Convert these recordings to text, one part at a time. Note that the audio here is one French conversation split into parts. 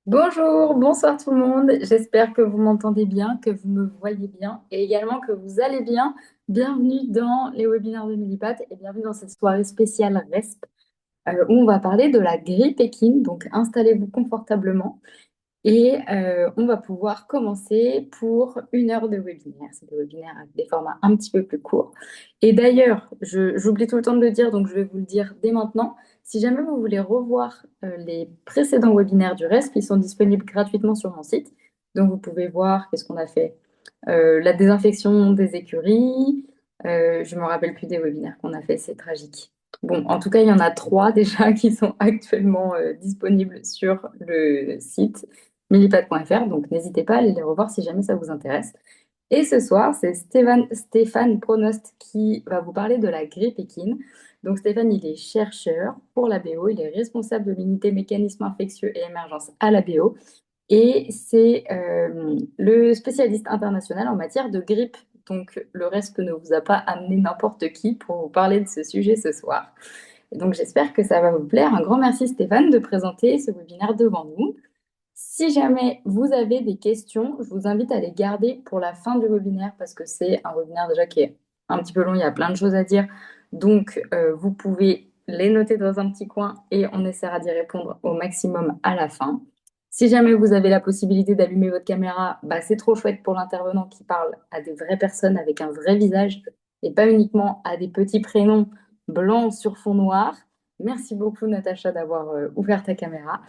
Bonjour, bonsoir tout le monde. J'espère que vous m'entendez bien, que vous me voyez bien et également que vous allez bien. Bienvenue dans les webinaires de Millipat et bienvenue dans cette soirée spéciale RESP où on va parler de la grippe équine. Donc installez-vous confortablement et on va pouvoir commencer pour 1 heure de webinaire. C'est des webinaires avec des formats un petit peu plus courts. Et d'ailleurs, j'oublie tout le temps de le dire, donc je vais vous le dire dès maintenant. Si jamais vous voulez revoir les précédents webinaires du RESP, ils sont disponibles gratuitement sur mon site. Donc vous pouvez voir qu'est-ce qu'on a fait. La désinfection des écuries. Je me rappelle plus des webinaires qu'on a fait, c'est tragique. Bon, en tout cas, il y en a 3 déjà qui sont actuellement disponibles sur le site millipat.fr, donc n'hésitez pas à aller les revoir si jamais ça vous intéresse. Et ce soir, c'est Stéphane Pronost qui va vous parler de la grippe équine. Donc Stéphane, il est chercheur pour la BO, il est responsable de l'unité mécanisme infectieux et émergence à la BO, et c'est le spécialiste international en matière de grippe. Donc le reste ne vous a pas amené n'importe qui pour vous parler de ce sujet ce soir. Et donc j'espère que ça va vous plaire. Un grand merci Stéphane de présenter ce webinaire devant nous. Si jamais vous avez des questions, je vous invite à les garder pour la fin du webinaire parce que c'est un webinaire déjà qui est un petit peu long, il y a plein de choses à dire. Donc, vous pouvez les noter dans un petit coin et on essaiera d'y répondre au maximum à la fin. Si jamais vous avez la possibilité d'allumer votre caméra, bah, c'est trop chouette pour l'intervenant qui parle à des vraies personnes avec un vrai visage et pas uniquement à des petits prénoms blancs sur fond noir. Merci beaucoup Natacha d'avoir ouvert ta caméra.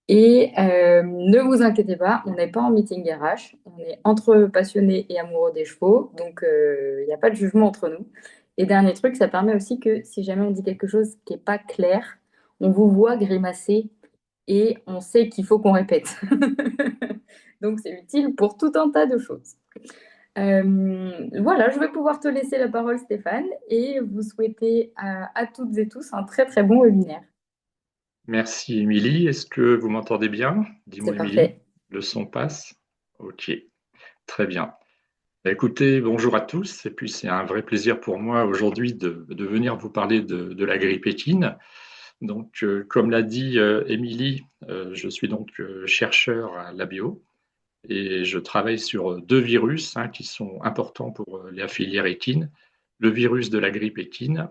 Et ne vous inquiétez pas, on n'est pas en meeting RH, on est entre passionnés et amoureux des chevaux, donc il n'y a pas de jugement entre nous. Et dernier truc, ça permet aussi que si jamais on dit quelque chose qui n'est pas clair, on vous voit grimacer et on sait qu'il faut qu'on répète. Donc c'est utile pour tout un tas de choses. Voilà, je vais pouvoir te laisser la parole Stéphane et vous souhaiter à toutes et tous un très très bon webinaire. Merci Émilie. Est-ce que vous m'entendez bien? C'est Dis-moi Émilie. parfait. Le son passe? Ok, très bien. Bah, écoutez, bonjour à tous. Et puis c'est un vrai plaisir pour moi aujourd'hui de venir vous parler de la grippe équine. Donc, comme l'a dit Émilie, je suis donc chercheur à l'ABO et je travaille sur deux virus qui sont importants pour la filière équine, le virus de la grippe équine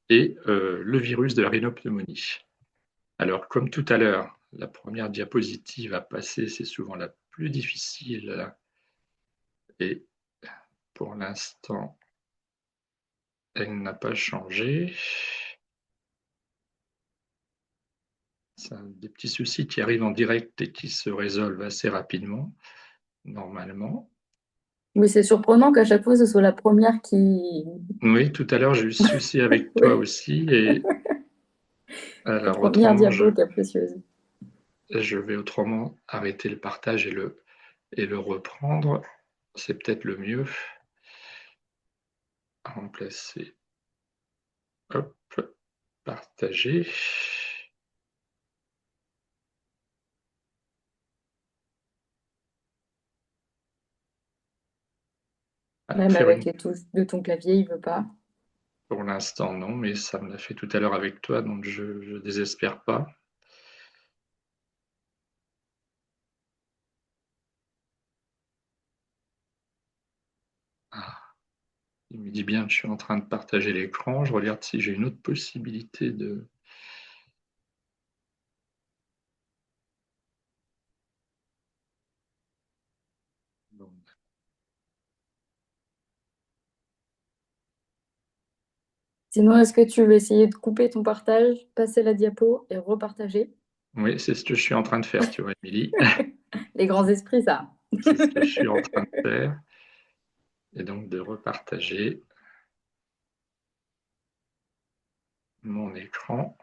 et le virus de la rhinopneumonie. Alors, comme tout à l'heure, la première diapositive à passer, c'est souvent la plus difficile. Et pour l'instant, elle n'a pas changé. C'est des petits soucis qui arrivent en direct et qui se résolvent assez rapidement, normalement. Oui, c'est surprenant qu'à chaque fois, ce soit la première qui... Oui, tout à l'heure, j'ai eu ce souci avec toi Oui, aussi. Et la alors, première autrement, diapo capricieuse. je vais autrement arrêter le partage et le reprendre. C'est peut-être le mieux. Remplacer. Hop, partager. Alors, Même faire avec une. les touches de ton clavier, il veut pas. Pour l'instant, non, mais ça me l'a fait tout à l'heure avec toi, donc je ne désespère pas. Ah, il me dit bien que je suis en train de partager l'écran. Je regarde si j'ai une autre possibilité de. Bon. Sinon, est-ce que tu veux essayer de couper ton partage, passer la diapo et repartager? Oui, c'est ce que je suis en train de faire, tu vois, Émilie. Les grands esprits, ça. C'est ce que je suis en train de faire. Et donc de repartager mon écran.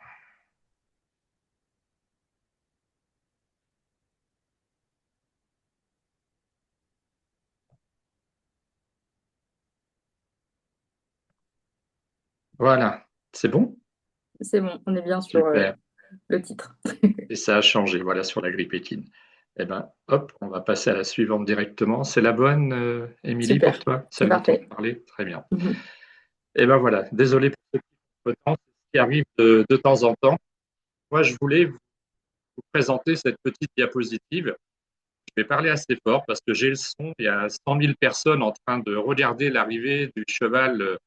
Voilà, c'est bon? C'est bon, on est bien sur Super. le titre. Et ça a changé, voilà, sur la grippe équine. Eh bien, hop, on va passer à la suivante directement. C'est la bonne, Émilie, pour Super, toi, c'est celle dont on va parfait. parler? Très bien. Mhm. Et ben voilà, désolé pour ce petit peu de temps, c'est ce qui arrive de temps en temps. Moi, je voulais vous vous présenter cette petite diapositive. Je vais parler assez fort parce que j'ai le son. Il y a 100 000 personnes en train de regarder l'arrivée du cheval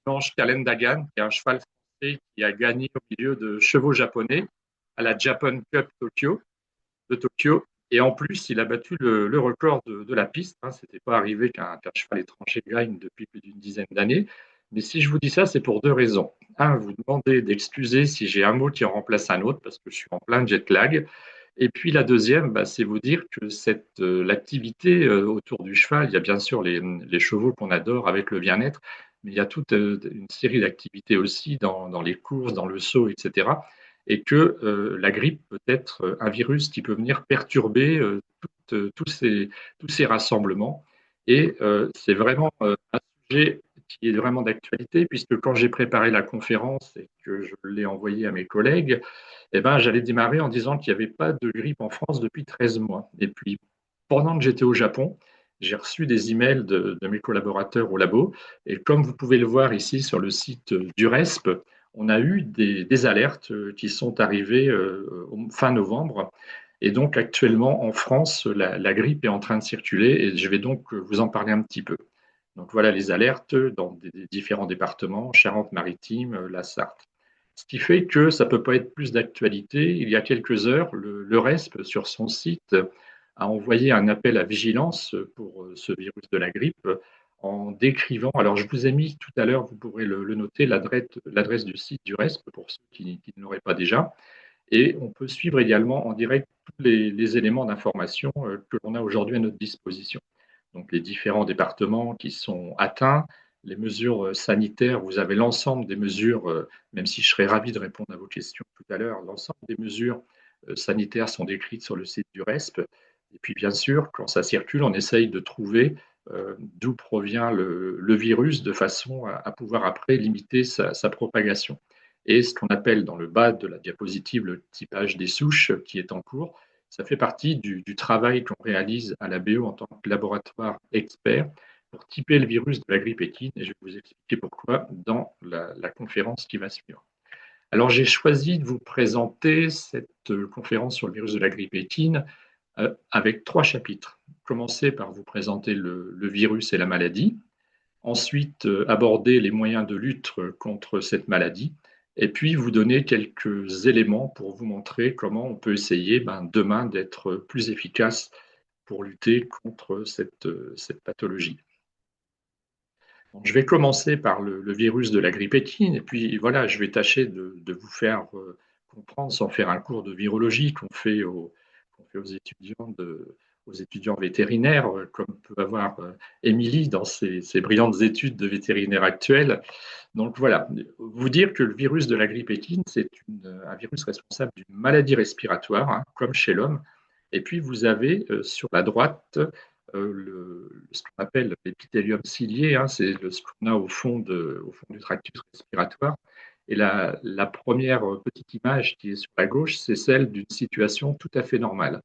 Blanche Dagan, qui est un cheval français qui a gagné au milieu de chevaux japonais à la Japan Cup de Tokyo. Et en plus, il a battu le record de la piste. Hein. Ce n'était pas arrivé qu'un cheval étranger gagne depuis plus d'une dizaine d'années. Mais si je vous dis ça, c'est pour deux raisons. Un, vous demandez d'excuser si j'ai un mot qui en remplace un autre, parce que je suis en plein jet lag. Et puis la deuxième, bah, c'est vous dire que l'activité autour du cheval, il y a bien sûr les chevaux qu'on adore avec le bien-être, mais il y a toute une série d'activités aussi dans les courses, dans le saut, etc. Et que la grippe peut être un virus qui peut venir perturber tous ces rassemblements. Et c'est vraiment un sujet qui est vraiment d'actualité, puisque quand j'ai préparé la conférence et que je l'ai envoyée à mes collègues, eh ben, j'allais démarrer en disant qu'il n'y avait pas de grippe en France depuis 13 mois. Et puis, pendant que j'étais au Japon, j'ai reçu des emails de mes collaborateurs au labo. Et comme vous pouvez le voir ici sur le site d'URESP, on a eu des alertes qui sont arrivées fin novembre. Et donc, actuellement, en France, la grippe est en train de circuler et je vais donc vous en parler un petit peu. Donc, voilà les alertes dans des différents départements, Charente-Maritime, la Sarthe. Ce qui fait que ça ne peut pas être plus d'actualité. Il y a quelques heures, le RESP, sur son site, a envoyé un appel à vigilance pour ce virus de la grippe en décrivant, alors je vous ai mis tout à l'heure, vous pourrez le noter, l'adresse du site du RESP pour ceux qui ne l'auraient pas déjà. Et on peut suivre également en direct tous les éléments d'information que l'on a aujourd'hui à notre disposition. Donc les différents départements qui sont atteints, les mesures sanitaires, vous avez l'ensemble des mesures, même si je serais ravi de répondre à vos questions tout à l'heure, l'ensemble des mesures sanitaires sont décrites sur le site du RESP. Et puis bien sûr, quand ça circule, on essaye de trouver d'où provient le virus de façon à pouvoir après limiter sa propagation. Et ce qu'on appelle dans le bas de la diapositive le typage des souches qui est en cours, ça fait partie du travail qu'on réalise à la BE en tant que laboratoire expert pour typer le virus de la grippe équine et je vais vous expliquer pourquoi dans la conférence qui va suivre. Alors j'ai choisi de vous présenter cette conférence sur le virus de la grippe équine avec trois chapitres. Commencer par vous présenter le virus et la maladie, ensuite aborder les moyens de lutte contre cette maladie, et puis vous donner quelques éléments pour vous montrer comment on peut essayer demain d'être plus efficace pour lutter contre cette pathologie. Donc, je vais commencer par le virus de la grippe équine, et puis voilà, je vais tâcher de vous faire comprendre, sans faire un cours de virologie qu'on fait aux étudiants vétérinaires, comme peut avoir Émilie dans ses brillantes études de vétérinaire actuelles. Donc voilà, vous dire que le virus de la grippe équine, c'est un virus responsable d'une maladie respiratoire, hein, comme chez l'homme. Et puis vous avez sur la droite ce qu'on appelle l'épithélium cilié, hein, c'est ce qu'on a au fond du tractus respiratoire. Et la première petite image qui est sur la gauche, c'est celle d'une situation tout à fait normale.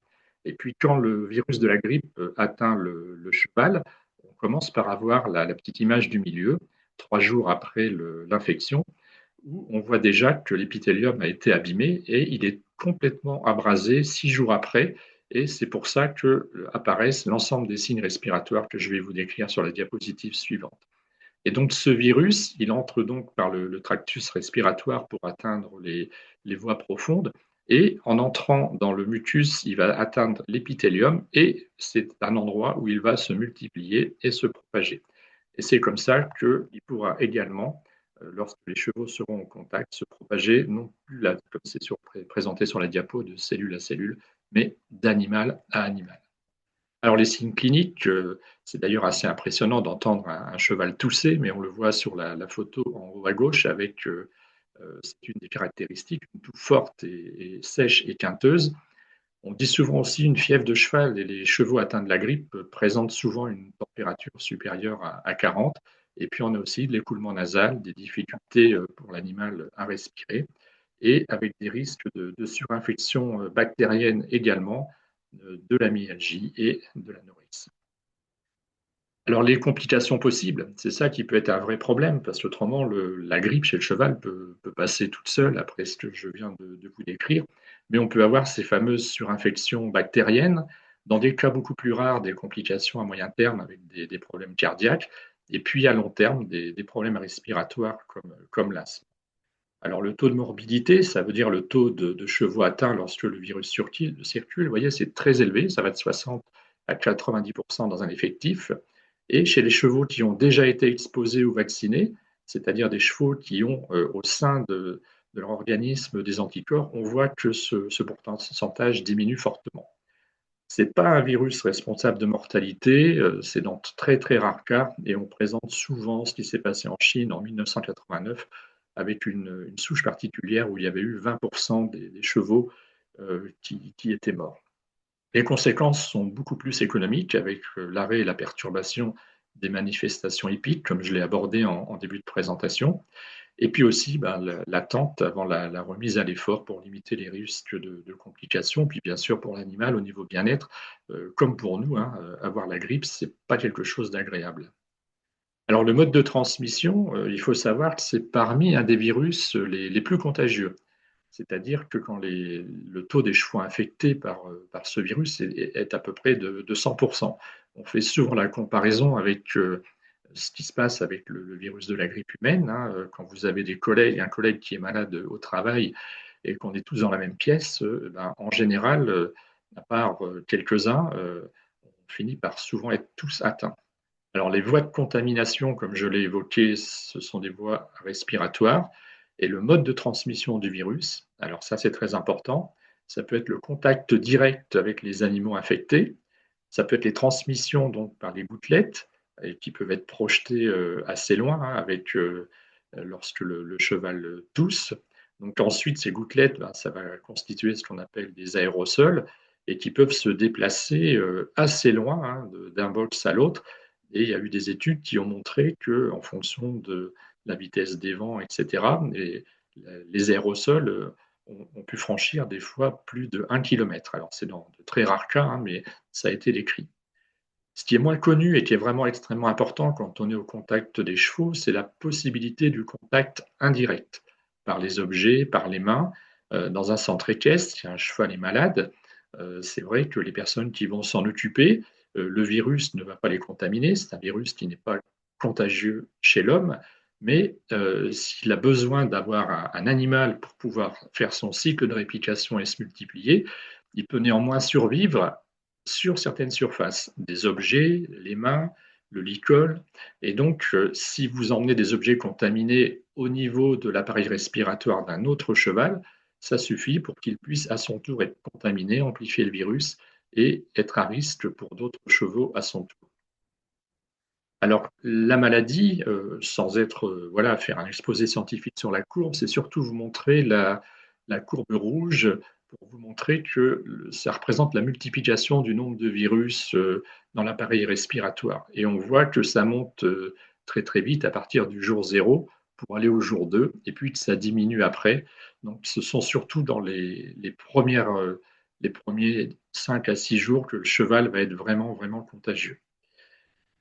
Et puis quand le virus de la grippe atteint le cheval, on commence par avoir la petite image du milieu, 3 jours après l'infection, où on voit déjà que l'épithélium a été abîmé et il est complètement abrasé 6 jours après. Et c'est pour ça que apparaissent l'ensemble des signes respiratoires que je vais vous décrire sur la diapositive suivante. Et donc ce virus, il entre donc par le tractus respiratoire pour atteindre les voies profondes. Et en entrant dans le mucus, il va atteindre l'épithélium et c'est un endroit où il va se multiplier et se propager. Et c'est comme ça qu'il pourra également, lorsque les chevaux seront en contact, se propager, non plus là, comme c'est présenté sur la diapo, de cellule à cellule, mais d'animal à animal. Alors les signes cliniques, c'est d'ailleurs assez impressionnant d'entendre un cheval tousser, mais on le voit sur la photo en haut à gauche avec, c'est une des caractéristiques, une toux forte et sèche et quinteuse. On dit souvent aussi une fièvre de cheval et les chevaux atteints de la grippe présentent souvent une température supérieure à 40. Et puis on a aussi de l'écoulement nasal, des difficultés pour l'animal à respirer et avec des risques de surinfection bactérienne également, de la myalgie et de l'anorexie. Alors les complications possibles, c'est ça qui peut être un vrai problème, parce qu'autrement la grippe chez le cheval peut passer toute seule après ce que je viens de vous décrire. mais on peut avoir ces fameuses surinfections bactériennes, dans des cas beaucoup plus rares, des complications à moyen terme avec des problèmes cardiaques, et puis à long terme, des problèmes respiratoires comme l'asthme. Alors le taux de morbidité, ça veut dire le taux de chevaux atteints lorsque le virus circule. Vous voyez, c'est très élevé, ça va de 60 à 90% dans un effectif. Et chez les chevaux qui ont déjà été exposés ou vaccinés, c'est-à-dire des chevaux qui ont au sein de leur organisme des anticorps, on voit que ce pourcentage diminue fortement. Ce n'est pas un virus responsable de mortalité, c'est dans très très rares cas, et on présente souvent ce qui s'est passé en Chine en 1989 avec une souche particulière où il y avait eu 20% des chevaux qui étaient morts. Les conséquences sont beaucoup plus économiques avec l'arrêt et la perturbation des manifestations hippiques, comme je l'ai abordé en début de présentation, et puis aussi l'attente avant la remise à l'effort pour limiter les risques de complications, puis bien sûr pour l'animal au niveau bien-être, comme pour nous, hein, avoir la grippe, ce n'est pas quelque chose d'agréable. Alors le mode de transmission, il faut savoir que c'est parmi un des virus les plus contagieux. C'est-à-dire que quand le taux des chevaux infectés par ce virus est à peu près de 100%. On fait souvent la comparaison avec ce qui se passe avec le virus de la grippe humaine, hein, quand vous avez un collègue qui est malade au travail et qu'on est tous dans la même pièce, en général, à part quelques-uns, on finit par souvent être tous atteints. Alors, les voies de contamination, comme je l'ai évoqué, ce sont des voies respiratoires. Et le mode de transmission du virus, alors ça c'est très important, ça peut être le contact direct avec les animaux infectés, ça peut être les transmissions donc par les gouttelettes, qui peuvent être projetées assez loin, hein, lorsque le cheval tousse. Donc ensuite, ces gouttelettes, ça va constituer ce qu'on appelle des aérosols et qui peuvent se déplacer assez loin, hein, d'un box à l'autre. Et il y a eu des études qui ont montré qu'en fonction de la vitesse des vents, etc., les aérosols ont pu franchir des fois plus de 1 km. Alors c'est dans de très rares cas, hein, mais ça a été décrit. Ce qui est moins connu et qui est vraiment extrêmement important quand on est au contact des chevaux, c'est la possibilité du contact indirect par les objets, par les mains. Dans un centre équestre, si un cheval est malade, c'est vrai que les personnes qui vont s'en occuper, le virus ne va pas les contaminer, c'est un virus qui n'est pas contagieux chez l'homme, mais s'il a besoin d'avoir un animal pour pouvoir faire son cycle de réplication et se multiplier, il peut néanmoins survivre sur certaines surfaces, des objets, les mains, le licol. Et donc, si vous emmenez des objets contaminés au niveau de l'appareil respiratoire d'un autre cheval, ça suffit pour qu'il puisse à son tour être contaminé, amplifier le virus et être à risque pour d'autres chevaux à son tour. Alors, la maladie, sans être, voilà, faire un exposé scientifique sur la courbe, c'est surtout vous montrer la courbe rouge pour vous montrer que ça représente la multiplication du nombre de virus dans l'appareil respiratoire. Et on voit que ça monte très très vite à partir du jour 0 pour aller au jour 2, et puis que ça diminue après. Donc, ce sont surtout dans les premiers 5 à 6 jours que le cheval va être vraiment, vraiment contagieux.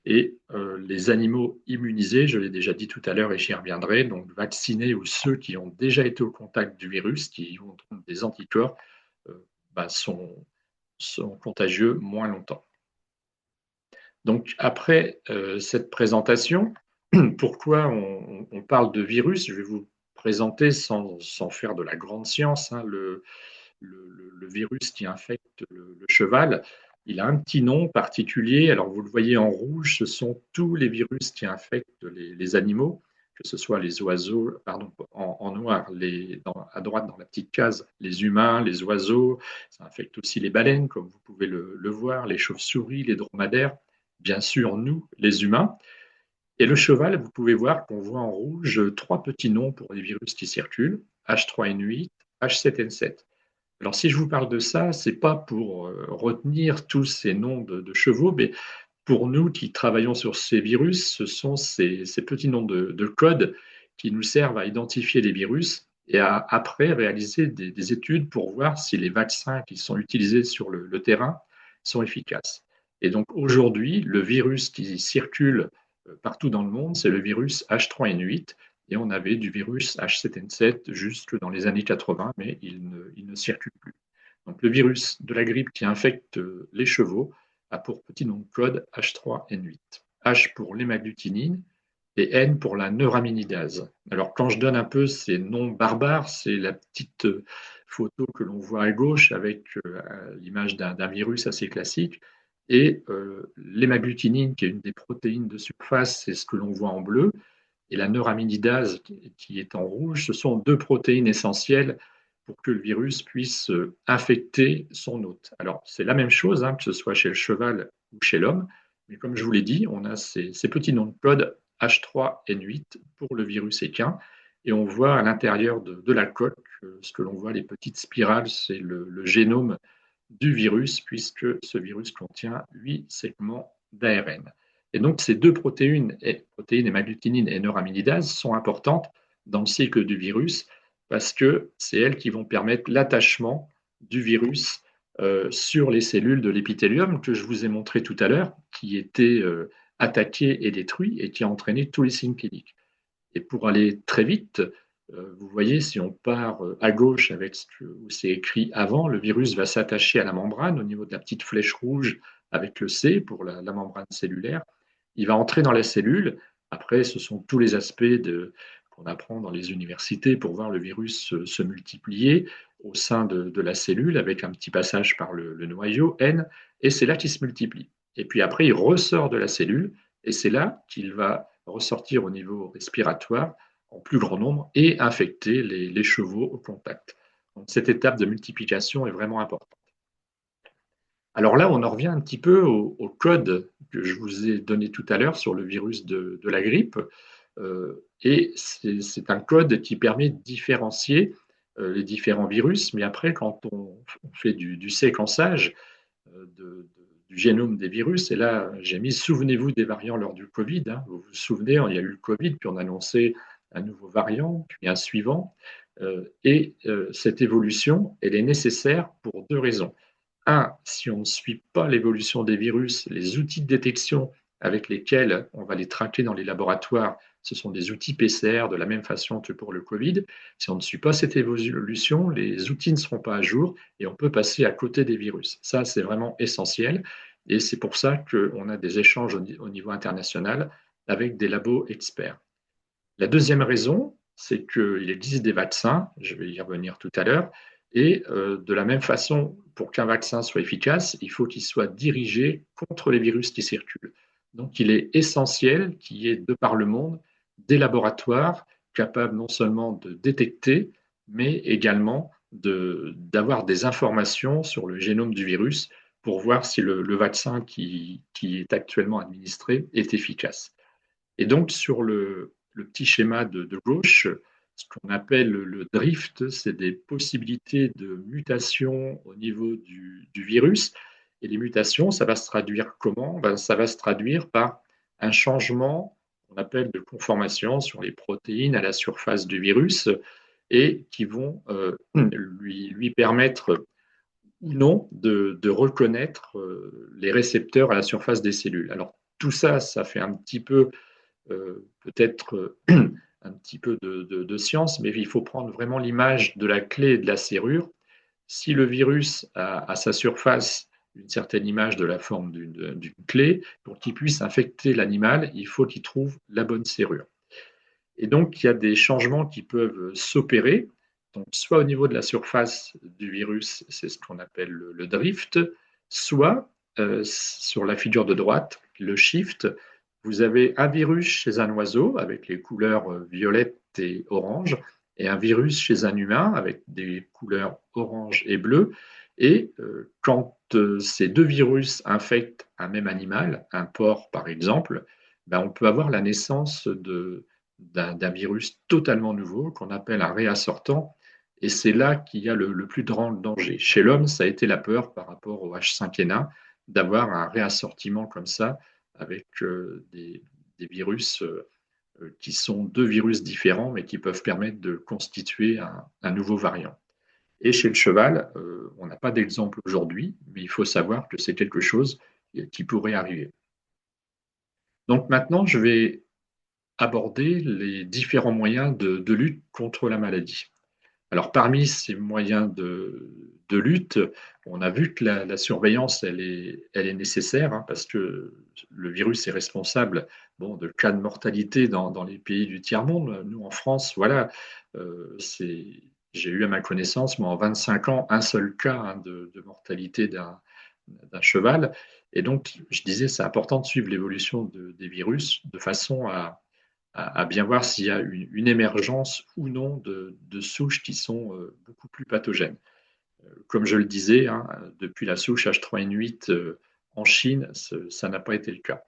Et les animaux immunisés, je l'ai déjà dit tout à l'heure et j'y reviendrai, donc vaccinés ou ceux qui ont déjà été au contact du virus, qui ont des anticorps, sont contagieux moins longtemps. Donc après cette présentation, pourquoi on parle de virus? Je vais vous présenter sans faire de la grande science, hein, le virus qui infecte le cheval. Il a un petit nom particulier. Alors, vous le voyez en rouge, ce sont tous les virus qui infectent les animaux, que ce soit les oiseaux, pardon, en noir, à droite dans la petite case, les humains, les oiseaux. Ça infecte aussi les baleines, comme vous pouvez le voir, les chauves-souris, les dromadaires, bien sûr, nous, les humains. Et le cheval, vous pouvez voir qu'on voit en rouge 3 petits noms pour les virus qui circulent, H3N8, H7N7. Alors, si je vous parle de ça, ce n'est pas pour retenir tous ces noms de chevaux, mais pour nous qui travaillons sur ces virus, ce sont ces petits noms de codes qui nous servent à identifier les virus et à après réaliser des études pour voir si les vaccins qui sont utilisés sur le terrain sont efficaces. Et donc aujourd'hui, le virus qui circule partout dans le monde, c'est le virus H3N8 et on avait du virus H7N7 jusque dans les années 80, mais il ne circule plus. Donc le virus de la grippe qui infecte les chevaux a pour petit nom de code H3N8. H pour l'hémagglutinine et N pour la neuraminidase. Alors quand je donne un peu ces noms barbares, c'est la petite photo que l'on voit à gauche avec l'image d'un virus assez classique. Et l'hémagglutinine, qui est une des protéines de surface, c'est ce que l'on voit en bleu. Et la neuraminidase, qui est en rouge, ce sont deux protéines essentielles pour que le virus puisse infecter son hôte. Alors, c'est la même chose, hein, que ce soit chez le cheval ou chez l'homme, mais comme je vous l'ai dit, on a ces petits noms de code H3N8 pour le virus équin, et on voit à l'intérieur de la coque, ce que l'on voit, les petites spirales, c'est le génome du virus, puisque ce virus contient 8 segments d'ARN. Et donc, ces deux protéines, hémagglutinine et neuraminidase, sont importantes dans le cycle du virus parce que c'est elles qui vont permettre l'attachement du virus sur les cellules de l'épithélium que je vous ai montré tout à l'heure, qui étaient attaquées et détruites et qui a entraîné tous les signes cliniques. Et pour aller très vite, vous voyez, si on part à gauche avec ce où c'est écrit avant, le virus va s'attacher à la membrane au niveau de la petite flèche rouge avec le C pour la membrane cellulaire. Il va entrer dans la cellule. Après, ce sont tous les aspects qu'on apprend dans les universités pour voir le virus se multiplier au sein de la cellule avec un petit passage par le noyau N, et c'est là qu'il se multiplie. Et puis après, il ressort de la cellule, et c'est là qu'il va ressortir au niveau respiratoire en plus grand nombre et infecter les chevaux au contact. Donc cette étape de multiplication est vraiment importante. Alors là, on en revient un petit peu au code que je vous ai donné tout à l'heure sur le virus de la grippe. Et c'est un code qui permet de différencier les différents virus. Mais après, quand on fait du séquençage du génome des virus, et là, j'ai mis souvenez-vous des variants lors du Covid. Hein. Vous vous souvenez, il y a eu le Covid, puis on a annoncé un nouveau variant, puis un suivant. Cette évolution, elle est nécessaire pour deux raisons. Un, si on ne suit pas l'évolution des virus, les outils de détection avec lesquels on va les traquer dans les laboratoires, ce sont des outils PCR de la même façon que pour le Covid. Si on ne suit pas cette évolution, les outils ne seront pas à jour et on peut passer à côté des virus. Ça, c'est vraiment essentiel et c'est pour ça qu'on a des échanges au niveau international avec des labos experts. La deuxième raison, c'est qu'il existe des vaccins, je vais y revenir tout à l'heure, et de la même façon, pour qu'un vaccin soit efficace, il faut qu'il soit dirigé contre les virus qui circulent. Donc il est essentiel qu'il y ait de par le monde des laboratoires capables non seulement de détecter, mais également d'avoir des informations sur le génome du virus pour voir si le vaccin qui est actuellement administré est efficace. Et donc, sur le petit schéma de gauche, ce qu'on appelle le drift, c'est des possibilités de mutation au niveau du virus. Et les mutations, ça va se traduire comment? Ben, ça va se traduire par un changement qu'on appelle de conformation sur les protéines à la surface du virus et qui vont lui permettre ou non de reconnaître les récepteurs à la surface des cellules. Alors, tout ça, ça fait un petit peu peut-être un petit peu de science, mais il faut prendre vraiment l'image de la clé et de la serrure. Si le virus a à sa surface une certaine image de la forme d'une clé, pour qu'il puisse infecter l'animal, il faut qu'il trouve la bonne serrure. Et donc, il y a des changements qui peuvent s'opérer, donc soit au niveau de la surface du virus, c'est ce qu'on appelle le drift, soit sur la figure de droite, le shift, vous avez un virus chez un oiseau avec les couleurs violettes et orange, et un virus chez un humain avec des couleurs orange et bleu. Et quand ces deux virus infectent un même animal, un porc par exemple, ben, on peut avoir la naissance d'un virus totalement nouveau qu'on appelle un réassortant. Et c'est là qu'il y a le plus grand danger. Chez l'homme, ça a été la peur par rapport au H5N1 d'avoir un réassortiment comme ça avec des virus qui sont deux virus différents mais qui peuvent permettre de constituer un nouveau variant. Et chez le cheval, on n'a pas d'exemple aujourd'hui, mais il faut savoir que c'est quelque chose qui pourrait arriver. Donc maintenant, je vais aborder les différents moyens de lutte contre la maladie. Alors, parmi ces moyens de lutte, on a vu que la surveillance, elle est nécessaire, hein, parce que le virus est responsable, bon, de cas de mortalité dans les pays du tiers-monde. Nous, en France, voilà, j'ai eu à ma connaissance, moi, en 25 ans, un seul cas, hein, de mortalité d'un cheval. Et donc, je disais, c'est important de suivre l'évolution des virus de façon à bien voir s'il y a une émergence ou non de souches qui sont beaucoup plus pathogènes. Comme je le disais, hein, depuis la souche H3N8 en Chine, ça n'a pas été le cas.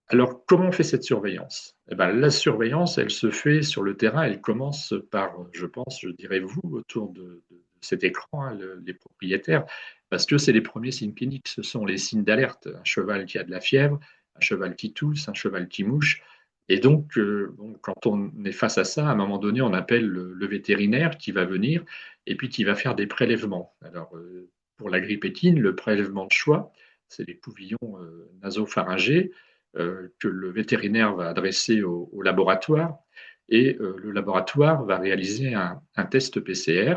Alors, comment on fait cette surveillance? Eh ben, la surveillance, elle se fait sur le terrain, elle commence par, je pense, je dirais vous, autour de cet écran, hein, les propriétaires, parce que c'est les premiers signes cliniques, ce sont les signes d'alerte. Un cheval qui a de la fièvre, un cheval qui tousse, un cheval qui mouche. Et donc, bon, quand on est face à ça, à un moment donné, on appelle le vétérinaire qui va venir et puis qui va faire des prélèvements. Alors, pour la grippe équine, le prélèvement de choix, c'est les couvillons nasopharyngés que le vétérinaire va adresser au laboratoire et le laboratoire va réaliser un test PCR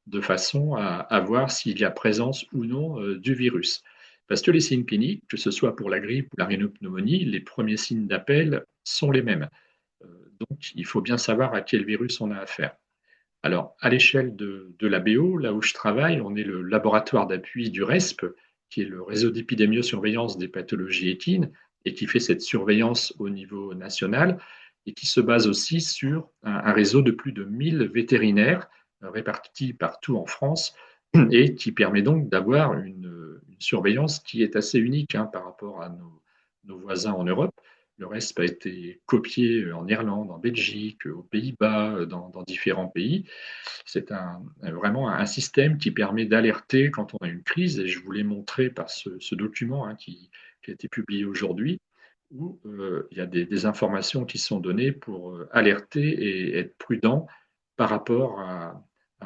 de façon à voir s'il y a présence ou non du virus. Parce que les signes cliniques, que ce soit pour la grippe ou la rhinopneumonie, les premiers signes d'appel sont les mêmes. Euh, donc, il faut bien savoir à quel virus on a affaire. Alors, à l'échelle de l'ABO, là où je travaille, on est le laboratoire d'appui du RESP, qui est le réseau d'épidémiosurveillance des pathologies équines, et qui fait cette surveillance au niveau national, et qui se base aussi sur un réseau de plus de 1000 vétérinaires répartis partout en France, et qui permet donc d'avoir une surveillance qui est assez unique, hein, par rapport à nos voisins en Europe. Le reste a été copié en Irlande, en Belgique, aux Pays-Bas, dans différents pays. C'est vraiment un système qui permet d'alerter quand on a une crise, et je vous l'ai montré par ce document, hein, qui a été publié aujourd'hui, où il y a des informations qui sont données pour alerter et être prudent par rapport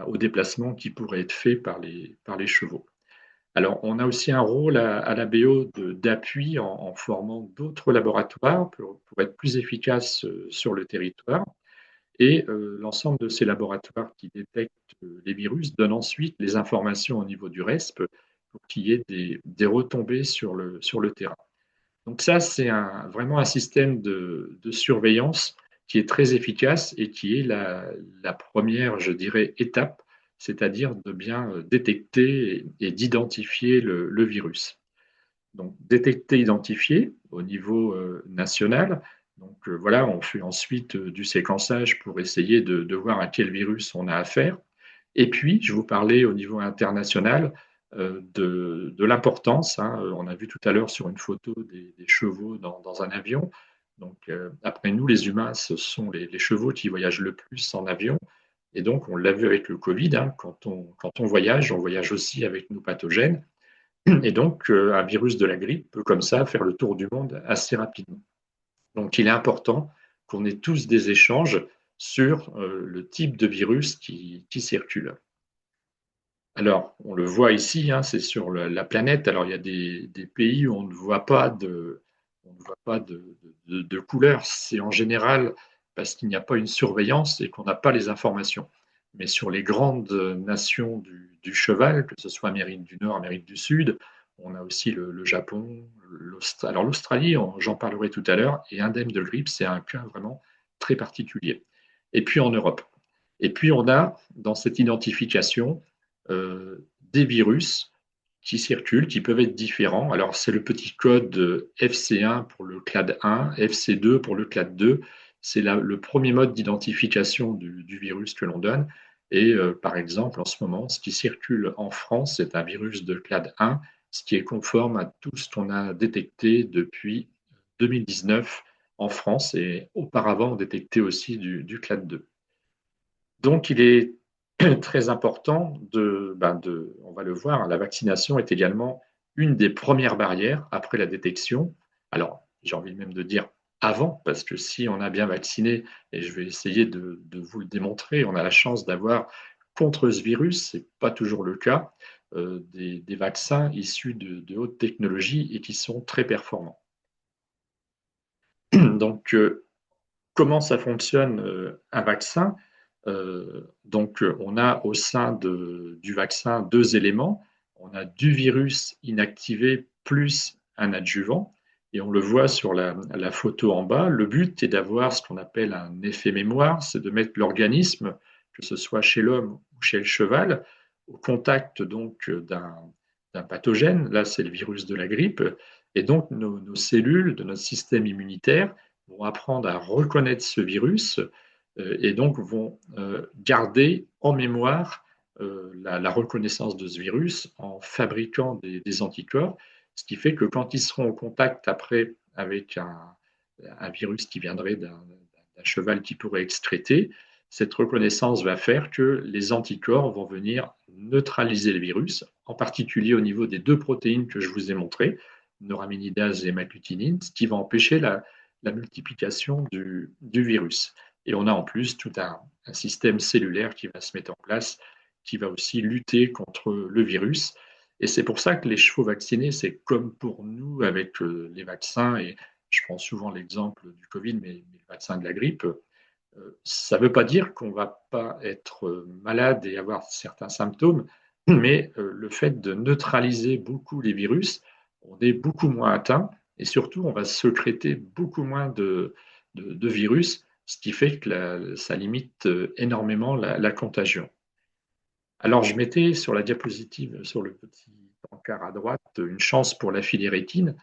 au déplacement qui pourrait être fait par les chevaux. Alors, on a aussi un rôle à la BO d'appui en formant d'autres laboratoires pour être plus efficace sur le territoire. Et l'ensemble de ces laboratoires qui détectent les virus donnent ensuite les informations au niveau du RESP pour qu'il y ait des retombées sur le terrain. Donc ça, c'est vraiment un système de surveillance qui est très efficace et qui est la première, je dirais, étape, c'est-à-dire de bien détecter et d'identifier le virus. Donc détecter, identifier au niveau national. Donc voilà, on fait ensuite du séquençage pour essayer de voir à quel virus on a affaire. Et puis, je vous parlais au niveau international de l'importance, hein. On a vu tout à l'heure sur une photo des chevaux dans un avion. Donc, après nous, les humains, ce sont les chevaux qui voyagent le plus en avion. Et donc, on l'a vu avec le Covid, hein, quand on voyage aussi avec nos pathogènes. Et donc, un virus de la grippe peut comme ça faire le tour du monde assez rapidement. Donc, il est important qu'on ait tous des échanges sur le type de virus qui circule. Alors, on le voit ici, hein, c'est sur la planète. Alors, il y a des pays où on ne voit pas de couleur. C'est en général parce qu'il n'y a pas une surveillance et qu'on n'a pas les informations. Mais sur les grandes nations du cheval, que ce soit Amérique du Nord, Amérique du Sud, on a aussi le Japon, l'Australie. Alors, l'Australie, j'en parlerai tout à l'heure, et indemne de grippe, c'est un cas vraiment très particulier. Et puis en Europe. Et puis, on a dans cette identification des virus qui circulent, qui peuvent être différents. Alors, c'est le petit code FC1 pour le clade 1, FC2 pour le clade 2. C'est le premier mode d'identification du virus que l'on donne. Et par exemple, en ce moment, ce qui circule en France, c'est un virus de clade 1, ce qui est conforme à tout ce qu'on a détecté depuis 2019 en France. Et auparavant, on détectait aussi du clade 2. Donc, il est très important on va le voir, hein, la vaccination est également une des premières barrières après la détection. Alors, j'ai envie même de dire avant, parce que si on a bien vacciné, et je vais essayer de vous le démontrer, on a la chance d'avoir contre ce virus, ce n'est pas toujours le cas, des vaccins issus de haute technologie et qui sont très performants. Donc, comment ça fonctionne un vaccin? Donc, on a au sein du vaccin deux éléments. On a du virus inactivé plus un adjuvant. Et on le voit sur la photo en bas. Le but est d'avoir ce qu'on appelle un effet mémoire, c'est de mettre l'organisme, que ce soit chez l'homme ou chez le cheval, au contact donc d'un pathogène. Là, c'est le virus de la grippe. Et donc, nos cellules de notre système immunitaire vont apprendre à reconnaître ce virus et donc vont garder en mémoire la reconnaissance de ce virus en fabriquant des anticorps, ce qui fait que quand ils seront en contact après avec un virus qui viendrait d'un cheval qui pourrait excréter, cette reconnaissance va faire que les anticorps vont venir neutraliser le virus, en particulier au niveau des deux protéines que je vous ai montrées, neuraminidase et hémagglutinine, ce qui va empêcher la multiplication du virus. Et on a en plus tout un système cellulaire qui va se mettre en place, qui va aussi lutter contre le virus. Et c'est pour ça que les chevaux vaccinés, c'est comme pour nous avec les vaccins, et je prends souvent l'exemple du Covid, mais le vaccin de la grippe, ça ne veut pas dire qu'on ne va pas être malade et avoir certains symptômes, mais le fait de neutraliser beaucoup les virus, on est beaucoup moins atteint et surtout on va sécréter beaucoup moins de virus, ce qui fait que ça limite énormément la contagion. Alors je mettais sur la diapositive, sur le petit encart à droite, une chance pour la filière équine.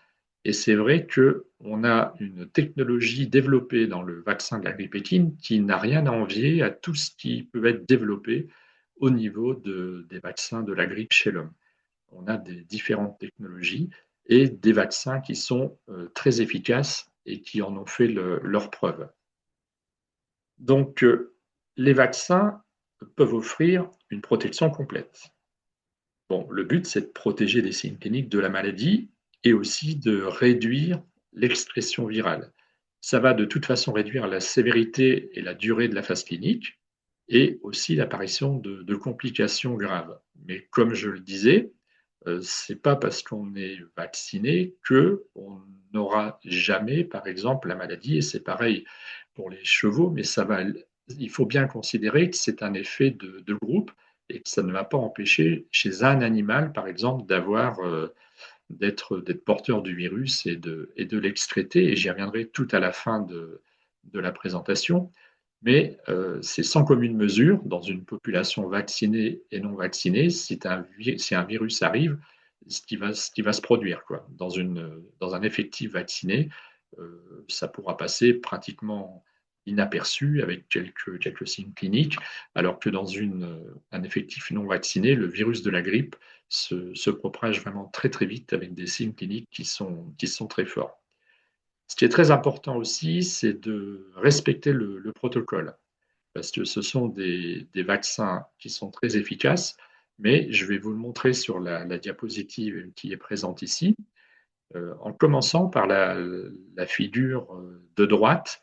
Et c'est vrai qu'on a une technologie développée dans le vaccin de la grippe équine qui n'a rien à envier à tout ce qui peut être développé au niveau des vaccins de la grippe chez l'homme. On a des différentes technologies et des vaccins qui sont très efficaces et qui en ont fait leur preuve. Donc, les vaccins peuvent offrir une protection complète. Bon, le but, c'est de protéger les signes cliniques de la maladie et aussi de réduire l'expression virale. Ça va de toute façon réduire la sévérité et la durée de la phase clinique et aussi l'apparition de complications graves. Mais comme je le disais, ce n'est pas parce qu'on est vacciné qu'on n'aura jamais, par exemple, la maladie. Et c'est pareil pour les chevaux, mais il faut bien considérer que c'est un effet de groupe et que ça ne va pas empêcher chez un animal, par exemple, d'être porteur du virus et de l'excréter. Et j'y reviendrai tout à la fin de la présentation. Mais c'est sans commune mesure dans une population vaccinée et non vaccinée si un virus arrive, ce qui va se produire, quoi. Dans un effectif vacciné, ça pourra passer pratiquement inaperçu avec quelques signes cliniques, alors que dans un effectif non vacciné, le virus de la grippe se propage vraiment très très vite avec des signes cliniques qui sont très forts. Ce qui est très important aussi, c'est de respecter le protocole, parce que ce sont des vaccins qui sont très efficaces, mais je vais vous le montrer sur la diapositive qui est présente ici, en commençant par la figure de droite,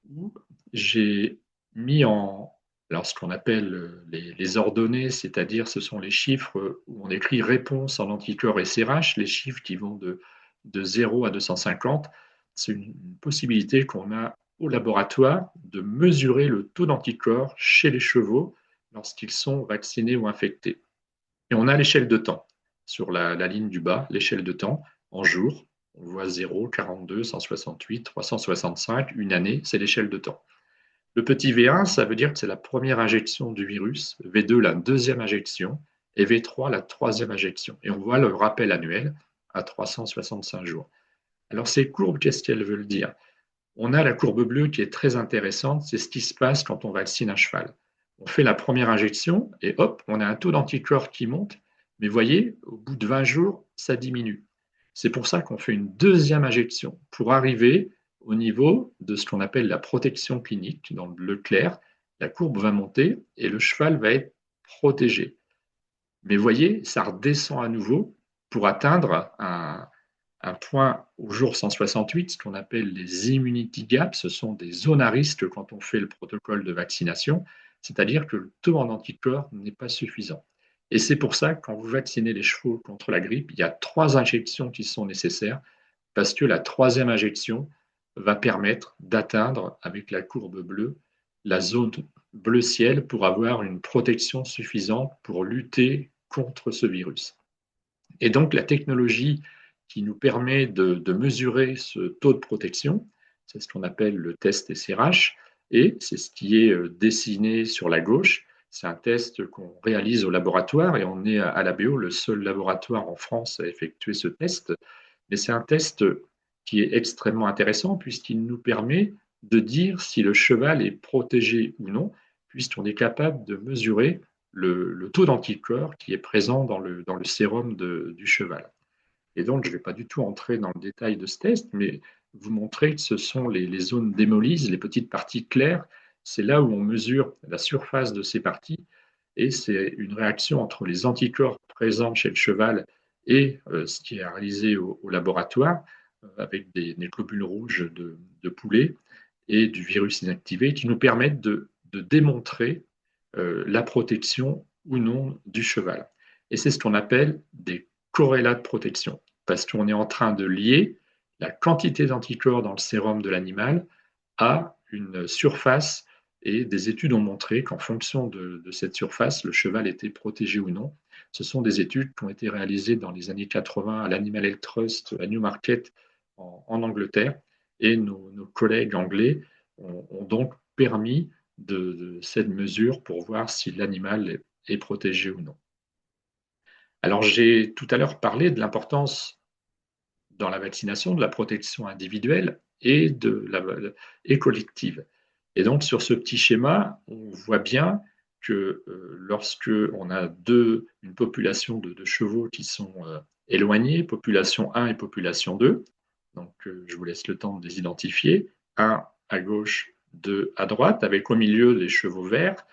où j'ai mis alors ce qu'on appelle les ordonnées, c'est-à-dire ce sont les chiffres où on écrit réponse en anticorps SRH, les chiffres qui vont de 0 à 250. C'est une possibilité qu'on a au laboratoire de mesurer le taux d'anticorps chez les chevaux lorsqu'ils sont vaccinés ou infectés. Et on a l'échelle de temps sur la ligne du bas, l'échelle de temps en jours. On voit 0, 42, 168, 365, une année, c'est l'échelle de temps. Le petit V1, ça veut dire que c'est la première injection du virus, V2 la deuxième injection et V3 la troisième injection. Et on voit le rappel annuel à 365 jours. Alors ces courbes, qu'est-ce qu'elles veulent dire? On a la courbe bleue qui est très intéressante, c'est ce qui se passe quand on vaccine un cheval. On fait la première injection et hop, on a un taux d'anticorps qui monte, mais voyez, au bout de 20 jours, ça diminue. C'est pour ça qu'on fait une deuxième injection pour arriver au niveau de ce qu'on appelle la protection clinique. Dans le bleu clair, la courbe va monter et le cheval va être protégé. Mais voyez, ça redescend à nouveau pour atteindre un point au jour 168, ce qu'on appelle les immunity gaps. Ce sont des zones à risque quand on fait le protocole de vaccination, c'est-à-dire que le taux en anticorps n'est pas suffisant. Et c'est pour ça que quand vous vaccinez les chevaux contre la grippe, il y a 3 injections qui sont nécessaires, parce que la troisième injection va permettre d'atteindre, avec la courbe bleue, la zone bleu ciel pour avoir une protection suffisante pour lutter contre ce virus. Et donc, la technologie qui nous permet de mesurer ce taux de protection, c'est ce qu'on appelle le test SRH, et c'est ce qui est dessiné sur la gauche. C'est un test qu'on réalise au laboratoire, et on est à l'ABO le seul laboratoire en France à effectuer ce test. Mais c'est un test qui est extrêmement intéressant puisqu'il nous permet de dire si le cheval est protégé ou non, puisqu'on est capable de mesurer le taux d'anticorps qui est présent dans le sérum du cheval. Et donc, je ne vais pas du tout entrer dans le détail de ce test, mais vous montrer que ce sont les zones d'hémolyse, les petites parties claires, c'est là où on mesure la surface de ces parties, et c'est une réaction entre les anticorps présents chez le cheval et ce qui est réalisé au laboratoire, avec des globules rouges de poulet et du virus inactivé, qui nous permettent de démontrer la protection ou non du cheval. Et c'est ce qu'on appelle des corrélats de protection, parce qu'on est en train de lier la quantité d'anticorps dans le sérum de l'animal à une surface, et des études ont montré qu'en fonction de cette surface, le cheval était protégé ou non. Ce sont des études qui ont été réalisées dans les années 80 à l'Animal Health Trust à Newmarket en Angleterre, et nos collègues anglais ont donc permis de cette mesure pour voir si l'animal est protégé ou non. Alors, j'ai tout à l'heure parlé de l'importance dans la vaccination de la protection individuelle et collective. Et donc, sur ce petit schéma, on voit bien que lorsque on a une population de chevaux qui sont éloignés, population 1 et population 2, donc je vous laisse le temps de les identifier, 1 à gauche, 2 à droite, avec au milieu les chevaux verts,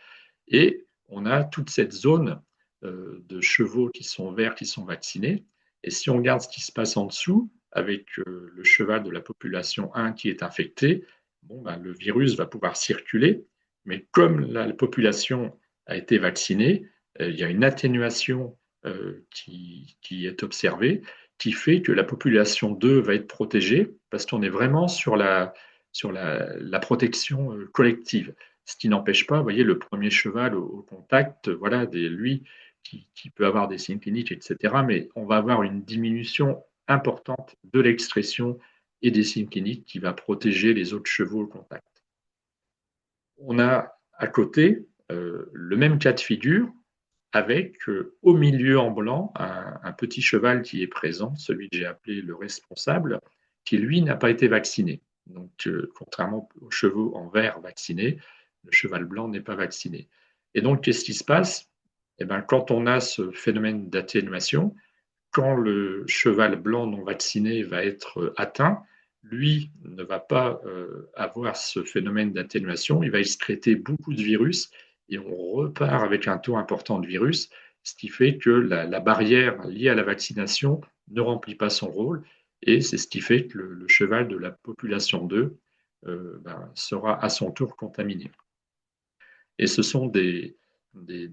et on a toute cette zone de chevaux qui sont verts, qui sont vaccinés. Et si on regarde ce qui se passe en dessous, avec le cheval de la population 1 qui est infecté, bon, ben, le virus va pouvoir circuler, mais comme la population a été vaccinée, il y a une atténuation qui est observée, qui fait que la population 2 va être protégée, parce qu'on est vraiment sur la protection collective. Ce qui n'empêche pas, vous voyez, le premier cheval au contact, voilà, lui qui peut avoir des signes cliniques, etc. Mais on va avoir une diminution importante de l'expression et des signes cliniques qui va protéger les autres chevaux au contact. On a à côté le même cas de figure avec au milieu en blanc un petit cheval qui est présent, celui que j'ai appelé le responsable, qui lui n'a pas été vacciné. Donc, contrairement aux chevaux en vert vaccinés, le cheval blanc n'est pas vacciné. Et donc, qu'est-ce qui se passe? Eh bien, quand on a ce phénomène d'atténuation, quand le cheval blanc non vacciné va être atteint, lui ne va pas avoir ce phénomène d'atténuation, il va excréter beaucoup de virus et on repart avec un taux important de virus, ce qui fait que la barrière liée à la vaccination ne remplit pas son rôle, et c'est ce qui fait que le cheval de la population 2 sera à son tour contaminé. Et ce sont des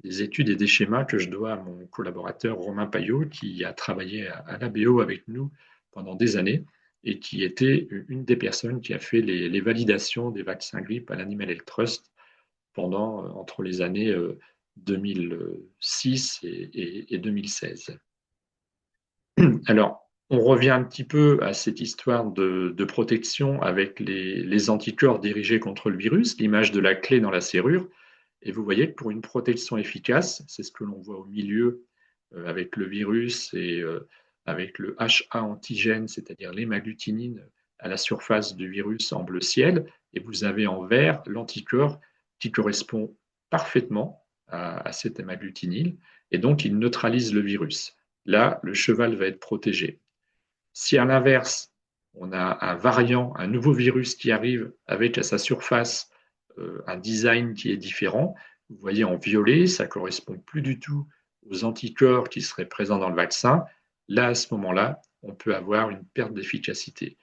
études et des schémas que je dois à mon collaborateur Romain Payot, qui a travaillé à l'ABO avec nous pendant des années et qui était une des personnes qui a fait les validations des vaccins grippe à l'Animal Health Trust entre les années 2006 et 2016. Alors, on revient un petit peu à cette histoire de protection avec les anticorps dirigés contre le virus, l'image de la clé dans la serrure. Et vous voyez que pour une protection efficace, c'est ce que l'on voit au milieu avec le virus et avec le H1 antigène, c'est-à-dire l'hémagglutinine à la surface du virus en bleu ciel, et vous avez en vert l'anticorps qui correspond parfaitement à cette hémagglutinine, et donc il neutralise le virus. Là, le cheval va être protégé. Si à l'inverse, on a un variant, un nouveau virus qui arrive avec à sa surface un design qui est différent, vous voyez en violet, ça ne correspond plus du tout aux anticorps qui seraient présents dans le vaccin. Là, à ce moment-là, on peut avoir une perte d'efficacité.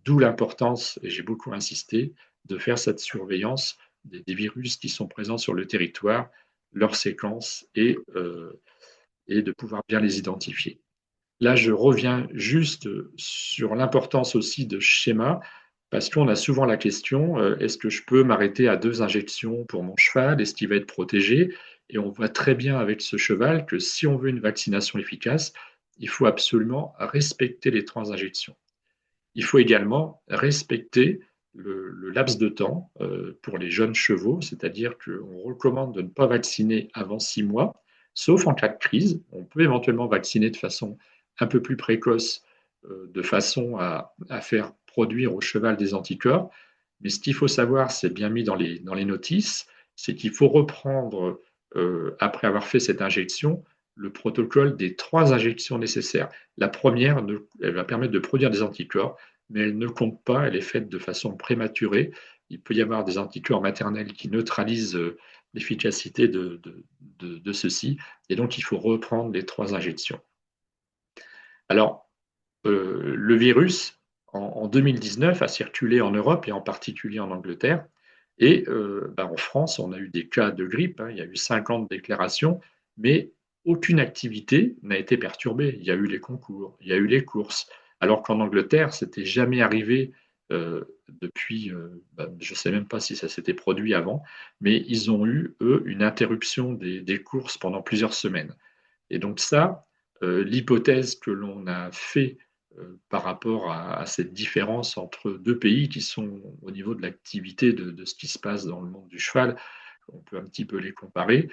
D'où l'importance, et j'ai beaucoup insisté, de faire cette surveillance des virus qui sont présents sur le territoire, leur séquence et de pouvoir bien les identifier. Là, je reviens juste sur l'importance aussi de schéma. Parce qu'on a souvent la question, est-ce que je peux m'arrêter à 2 injections pour mon cheval? Est-ce qu'il va être protégé? Et on voit très bien avec ce cheval que si on veut une vaccination efficace, il faut absolument respecter les 3 injections. Il faut également respecter le laps de temps pour les jeunes chevaux, c'est-à-dire qu'on recommande de ne pas vacciner avant 6 mois, sauf en cas de crise. On peut éventuellement vacciner de façon un peu plus précoce, de façon à faire produire au cheval des anticorps. Mais ce qu'il faut savoir, c'est bien mis dans les notices, c'est qu'il faut reprendre, après avoir fait cette injection, le protocole des 3 injections nécessaires. La première, elle va permettre de produire des anticorps, mais elle ne compte pas, elle est faite de façon prématurée. Il peut y avoir des anticorps maternels qui neutralisent l'efficacité de ceux-ci, et donc il faut reprendre les 3 injections. Alors, le virus, en 2019, a circulé en Europe et en particulier en Angleterre. Et en France, on a eu des cas de grippe, hein, il y a eu 50 déclarations, mais aucune activité n'a été perturbée. Il y a eu les concours, il y a eu les courses, alors qu'en Angleterre, c'était jamais arrivé depuis, je ne sais même pas si ça s'était produit avant, mais ils ont eu, eux, une interruption des courses pendant plusieurs semaines. Et donc ça, l'hypothèse que l'on a fait par rapport à cette différence entre deux pays qui sont au niveau de l'activité de ce qui se passe dans le monde du cheval, on peut un petit peu les comparer.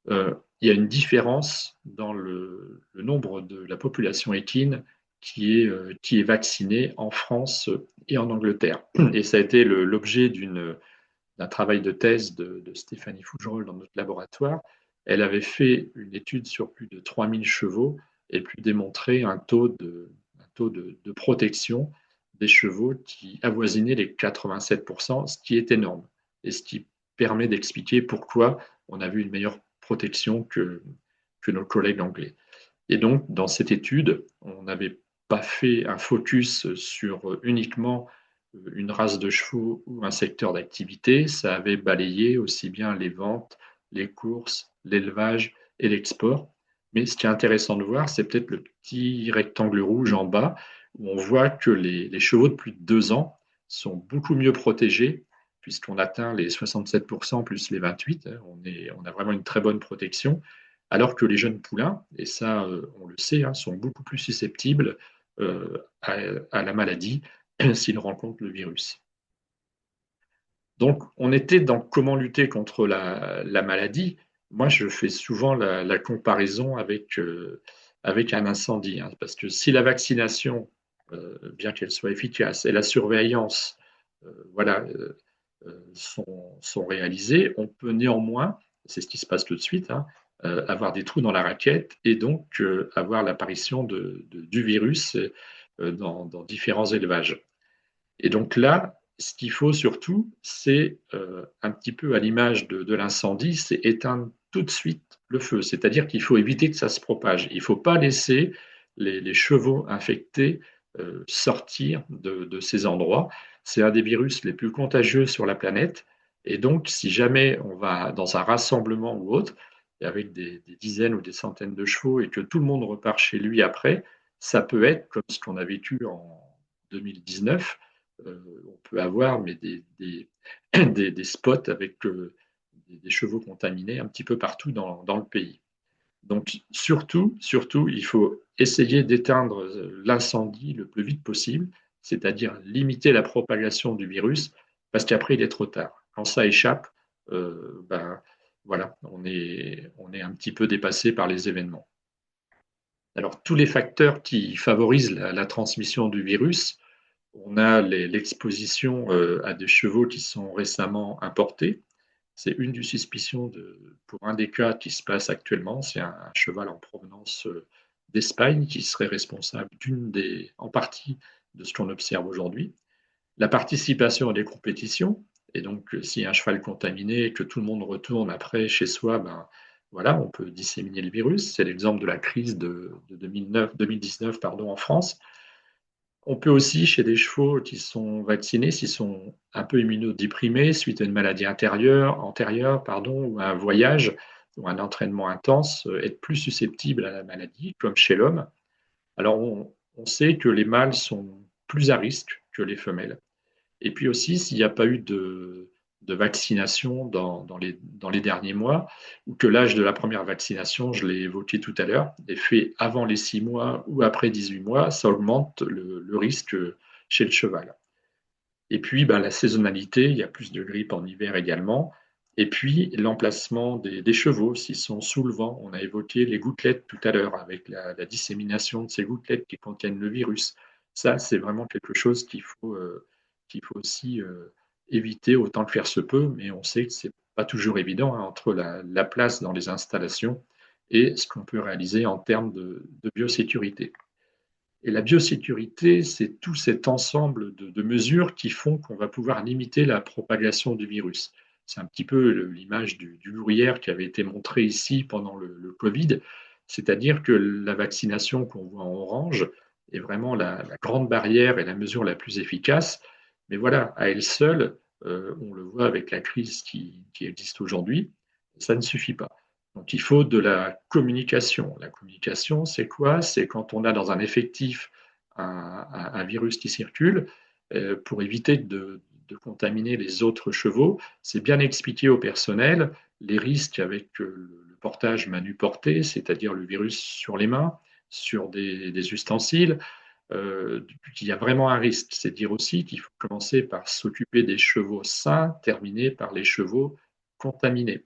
Il y a une différence dans le nombre de la population équine qui est vaccinée en France et en Angleterre. Et ça a été l'objet d'un travail de thèse de Stéphanie Fougerolles dans notre laboratoire. Elle avait fait une étude sur plus de 3000 chevaux et pu démontrer un taux de protection des chevaux qui avoisinait les 87%, ce qui est énorme et ce qui permet d'expliquer pourquoi on a vu une meilleure protection que nos collègues anglais. Et donc, dans cette étude, on n'avait pas fait un focus sur uniquement une race de chevaux ou un secteur d'activité, ça avait balayé aussi bien les ventes, les courses, l'élevage et l'export. Mais ce qui est intéressant de voir, c'est peut-être le petit rectangle rouge en bas, où on voit que les chevaux de plus de 2 ans sont beaucoup mieux protégés, puisqu'on atteint les 67% plus les 28%. On a vraiment une très bonne protection, alors que les jeunes poulains, et ça on le sait, hein, sont beaucoup plus susceptibles à la maladie s'ils rencontrent le virus. Donc, on était dans comment lutter contre la maladie. Moi, je fais souvent la comparaison avec un incendie, hein, parce que si la vaccination, bien qu'elle soit efficace, et la surveillance voilà, sont réalisées, on peut néanmoins, c'est ce qui se passe tout de suite, hein, avoir des trous dans la raquette et donc avoir l'apparition du virus dans différents élevages. Et donc là, ce qu'il faut surtout, c'est un petit peu à l'image de l'incendie, c'est éteindre tout de suite le feu. C'est-à-dire qu'il faut éviter que ça se propage. Il ne faut pas laisser les chevaux infectés sortir de ces endroits. C'est un des virus les plus contagieux sur la planète. Et donc, si jamais on va dans un rassemblement ou autre, avec des dizaines ou des centaines de chevaux et que tout le monde repart chez lui après, ça peut être comme ce qu'on a vécu en 2019. On peut avoir mais des spots avec des chevaux contaminés un petit peu partout dans le pays. Donc surtout, il faut essayer d'éteindre l'incendie le plus vite possible, c'est-à-dire limiter la propagation du virus, parce qu'après, il est trop tard. Quand ça échappe, voilà, on est un petit peu dépassé par les événements. Alors, tous les facteurs qui favorisent la transmission du virus, on a l'exposition à des chevaux qui sont récemment importés. C'est une des suspicions pour un des cas qui se passe actuellement. C'est un cheval en provenance d'Espagne qui serait responsable en partie de ce qu'on observe aujourd'hui. La participation à des compétitions, et donc si un cheval contaminé et que tout le monde retourne après chez soi, voilà, on peut disséminer le virus. C'est l'exemple de la crise de 2019 en France. On peut aussi, chez des chevaux qui sont vaccinés, s'ils sont un peu immunodéprimés suite à une maladie antérieure ou à un voyage ou un entraînement intense, être plus susceptibles à la maladie, comme chez l'homme. Alors, on sait que les mâles sont plus à risque que les femelles. Et puis aussi, s'il n'y a pas eu de vaccination dans les derniers mois, ou que l'âge de la première vaccination, je l'ai évoqué tout à l'heure, est fait avant les 6 mois ou après 18 mois, ça augmente le risque chez le cheval. Et puis, ben, la saisonnalité, il y a plus de grippe en hiver également. Et puis, l'emplacement des chevaux, s'ils sont sous le vent. On a évoqué les gouttelettes tout à l'heure, avec la dissémination de ces gouttelettes qui contiennent le virus. Ça, c'est vraiment quelque chose qu'il faut aussi éviter autant que faire se peut, mais on sait que ce n'est pas toujours évident, hein, entre la place dans les installations et ce qu'on peut réaliser en termes de biosécurité. Et la biosécurité, c'est tout cet ensemble de mesures qui font qu'on va pouvoir limiter la propagation du virus. C'est un petit peu l'image du gruyère qui avait été montrée ici pendant le Covid, c'est-à-dire que la vaccination qu'on voit en orange est vraiment la grande barrière et la mesure la plus efficace. Mais voilà, à elle seule, on le voit avec la crise qui existe aujourd'hui, ça ne suffit pas. Donc, il faut de la communication. La communication, c'est quoi? C'est quand on a dans un effectif un virus qui circule, pour éviter de contaminer les autres chevaux, c'est bien expliquer au personnel les risques avec le portage manu-porté, c'est-à-dire le virus sur les mains, sur des ustensiles. Il y a vraiment un risque. C'est dire aussi qu'il faut commencer par s'occuper des chevaux sains, terminer par les chevaux contaminés.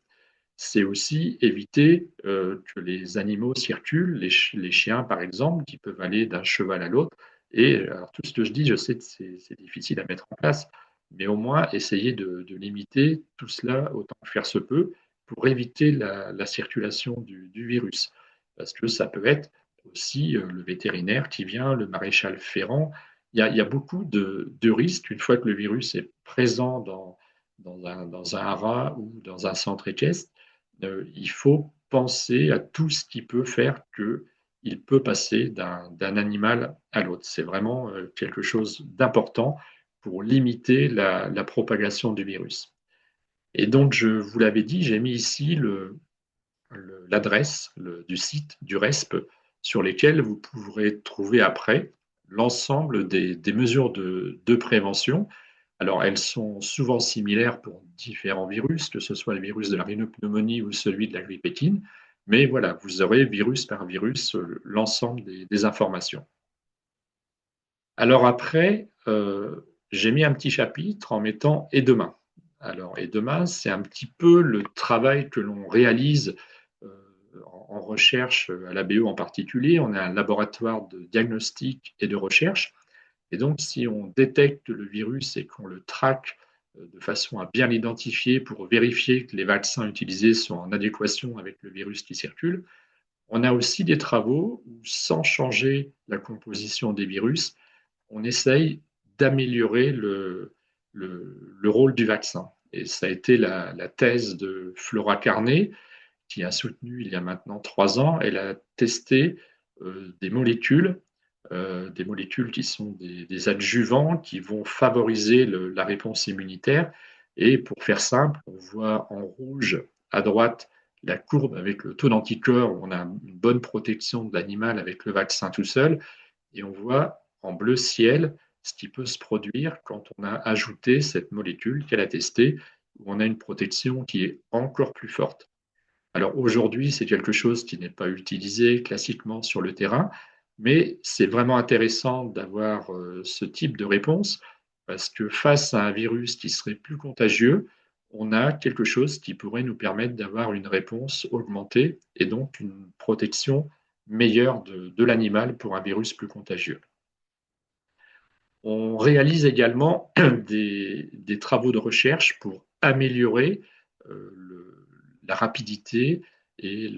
C'est aussi éviter que les animaux circulent, les chiens par exemple, qui peuvent aller d'un cheval à l'autre. Et alors, tout ce que je dis, je sais que c'est difficile à mettre en place, mais au moins essayer de limiter tout cela autant que faire se peut pour éviter la circulation du virus. Parce que ça peut être aussi le vétérinaire qui vient, le maréchal ferrant. Il y a beaucoup de risques une fois que le virus est présent dans un haras ou dans un centre équestre. Il faut penser à tout ce qui peut faire qu'il peut passer d'un animal à l'autre. C'est vraiment quelque chose d'important pour limiter la propagation du virus. Et donc, je vous l'avais dit, j'ai mis ici l'adresse du site du RESP sur lesquels vous pourrez trouver après l'ensemble des mesures de prévention. Alors, elles sont souvent similaires pour différents virus, que ce soit le virus de la rhinopneumonie ou celui de la grippe équine. Mais voilà, vous aurez virus par virus l'ensemble des informations. Alors après, j'ai mis un petit chapitre en mettant et demain. Alors, et demain, c'est un petit peu le travail que l'on réalise euh, en recherche à l'ABE en particulier. On a un laboratoire de diagnostic et de recherche. Et donc, si on détecte le virus et qu'on le traque de façon à bien l'identifier pour vérifier que les vaccins utilisés sont en adéquation avec le virus qui circule, on a aussi des travaux où, sans changer la composition des virus, on essaye d'améliorer le rôle du vaccin. Et ça a été la thèse de Flora Carnet, qui a soutenu il y a maintenant 3 ans. Elle a testé des molécules qui sont des adjuvants qui vont favoriser la réponse immunitaire. Et pour faire simple, on voit en rouge à droite la courbe avec le taux d'anticorps, où on a une bonne protection de l'animal avec le vaccin tout seul. Et on voit en bleu ciel ce qui peut se produire quand on a ajouté cette molécule qu'elle a testée, où on a une protection qui est encore plus forte. Alors aujourd'hui, c'est quelque chose qui n'est pas utilisé classiquement sur le terrain, mais c'est vraiment intéressant d'avoir ce type de réponse parce que face à un virus qui serait plus contagieux, on a quelque chose qui pourrait nous permettre d'avoir une réponse augmentée et donc une protection meilleure de l'animal pour un virus plus contagieux. On réalise également des travaux de recherche pour améliorer la rapidité et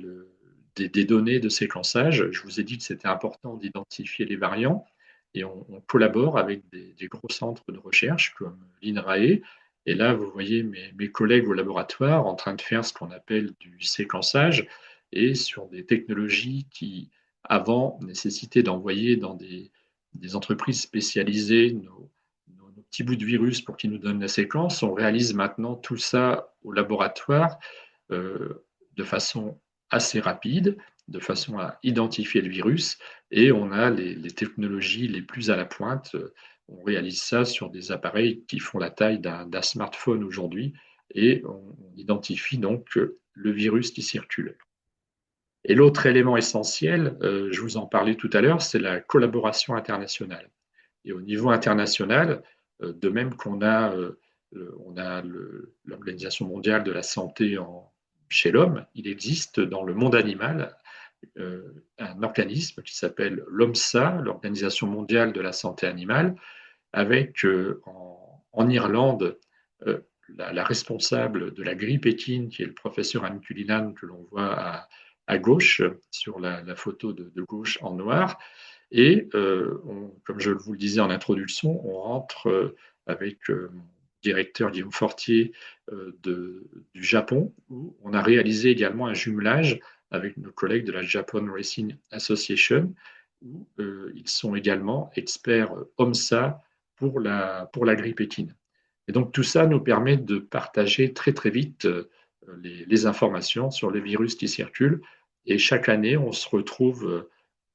des données de séquençage. Je vous ai dit que c'était important d'identifier les variants et on collabore avec des gros centres de recherche comme l'INRAE. Et là, vous voyez mes collègues au laboratoire en train de faire ce qu'on appelle du séquençage et sur des technologies qui, avant, nécessitaient d'envoyer dans des entreprises spécialisées nos petits bouts de virus pour qu'ils nous donnent la séquence. On réalise maintenant tout ça au laboratoire de façon assez rapide de façon à identifier le virus. Et on a les technologies les plus à la pointe. On réalise ça sur des appareils qui font la taille d'un smartphone aujourd'hui et on identifie donc le virus qui circule. Et l'autre élément essentiel, je vous en parlais tout à l'heure, c'est la collaboration internationale. Et au niveau international, de même on a l'Organisation mondiale de la santé chez l'homme, il existe dans le monde animal un organisme qui s'appelle l'OMSA, l'Organisation mondiale de la santé animale, avec en Irlande euh, la responsable de la grippe équine, qui est le professeur Anne Cullinan, que l'on voit à gauche, sur la photo de gauche en noir. Et comme je vous le disais en introduction, on rentre avec mon directeur Guillaume Fortier du Japon, où on a réalisé également un jumelage avec nos collègues de la Japan Racing Association, où ils sont également experts OMSA pour la grippe équine. Et donc tout ça nous permet de partager très très vite les informations sur les virus qui circulent. Et chaque année, on se retrouve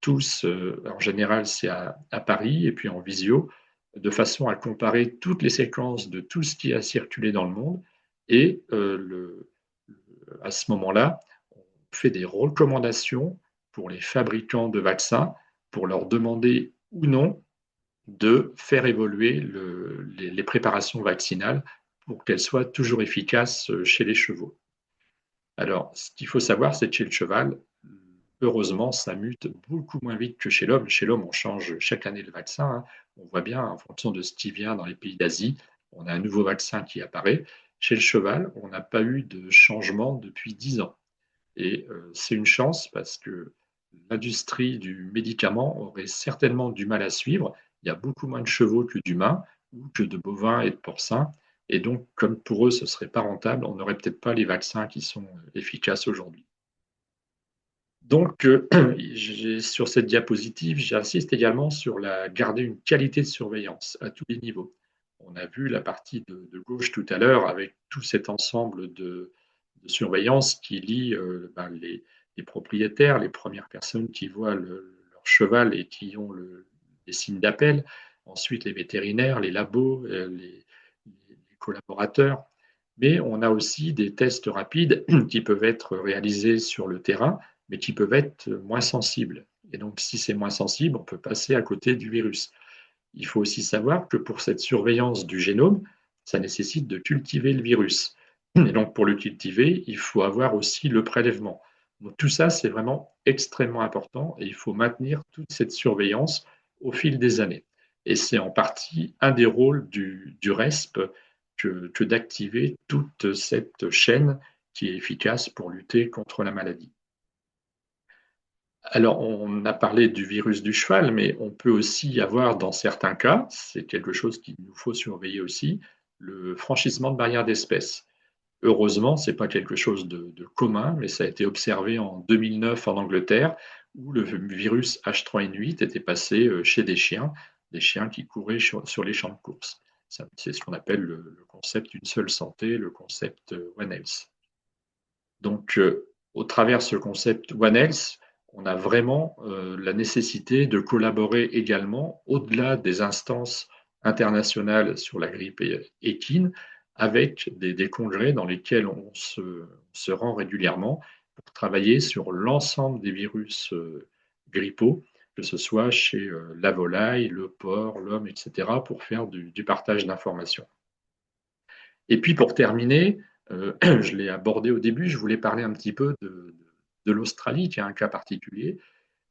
tous, en général c'est à Paris et puis en visio, de façon à comparer toutes les séquences de tout ce qui a circulé dans le monde. Et à ce moment-là, on fait des recommandations pour les fabricants de vaccins pour leur demander ou non de faire évoluer les préparations vaccinales pour qu'elles soient toujours efficaces chez les chevaux. Alors, ce qu'il faut savoir, c'est que chez le cheval, heureusement, ça mute beaucoup moins vite que chez l'homme. Chez l'homme, on change chaque année le vaccin, hein. On voit bien, en fonction de ce qui vient dans les pays d'Asie, on a un nouveau vaccin qui apparaît. Chez le cheval, on n'a pas eu de changement depuis 10 ans. Et c'est une chance parce que l'industrie du médicament aurait certainement du mal à suivre. Il y a beaucoup moins de chevaux que d'humains ou que de bovins et de porcins. Et donc, comme pour eux, ce ne serait pas rentable, on n'aurait peut-être pas les vaccins qui sont efficaces aujourd'hui. Donc, sur cette diapositive, j'insiste également sur garder une qualité de surveillance à tous les niveaux. On a vu la partie de gauche tout à l'heure avec tout cet ensemble de surveillance qui lie les propriétaires, les premières personnes qui voient leur cheval et qui ont les signes d'appel, ensuite les vétérinaires, les labos, les collaborateurs. Mais on a aussi des tests rapides qui peuvent être réalisés sur le terrain, mais qui peuvent être moins sensibles. Et donc, si c'est moins sensible, on peut passer à côté du virus. Il faut aussi savoir que pour cette surveillance du génome, ça nécessite de cultiver le virus. Et donc, pour le cultiver, il faut avoir aussi le prélèvement. Donc, tout ça, c'est vraiment extrêmement important et il faut maintenir toute cette surveillance au fil des années. Et c'est en partie un des rôles du RESP que d'activer toute cette chaîne qui est efficace pour lutter contre la maladie. Alors, on a parlé du virus du cheval, mais on peut aussi avoir, dans certains cas, c'est quelque chose qu'il nous faut surveiller aussi, le franchissement de barrières d'espèces. Heureusement, ce n'est pas quelque chose de commun, mais ça a été observé en 2009 en Angleterre, où le virus H3N8 était passé chez des chiens qui couraient sur les champs de course. C'est ce qu'on appelle le concept d'une seule santé, le concept One Health. Donc, au travers de ce concept One Health, on a vraiment la nécessité de collaborer également au-delà des instances internationales sur la grippe équine, avec des congrès dans lesquels on se rend régulièrement pour travailler sur l'ensemble des virus grippaux, que ce soit chez la volaille, le porc, l'homme, etc., pour faire du partage d'informations. Et puis pour terminer, je l'ai abordé au début, je voulais parler un petit peu de l'Australie, qui est un cas particulier.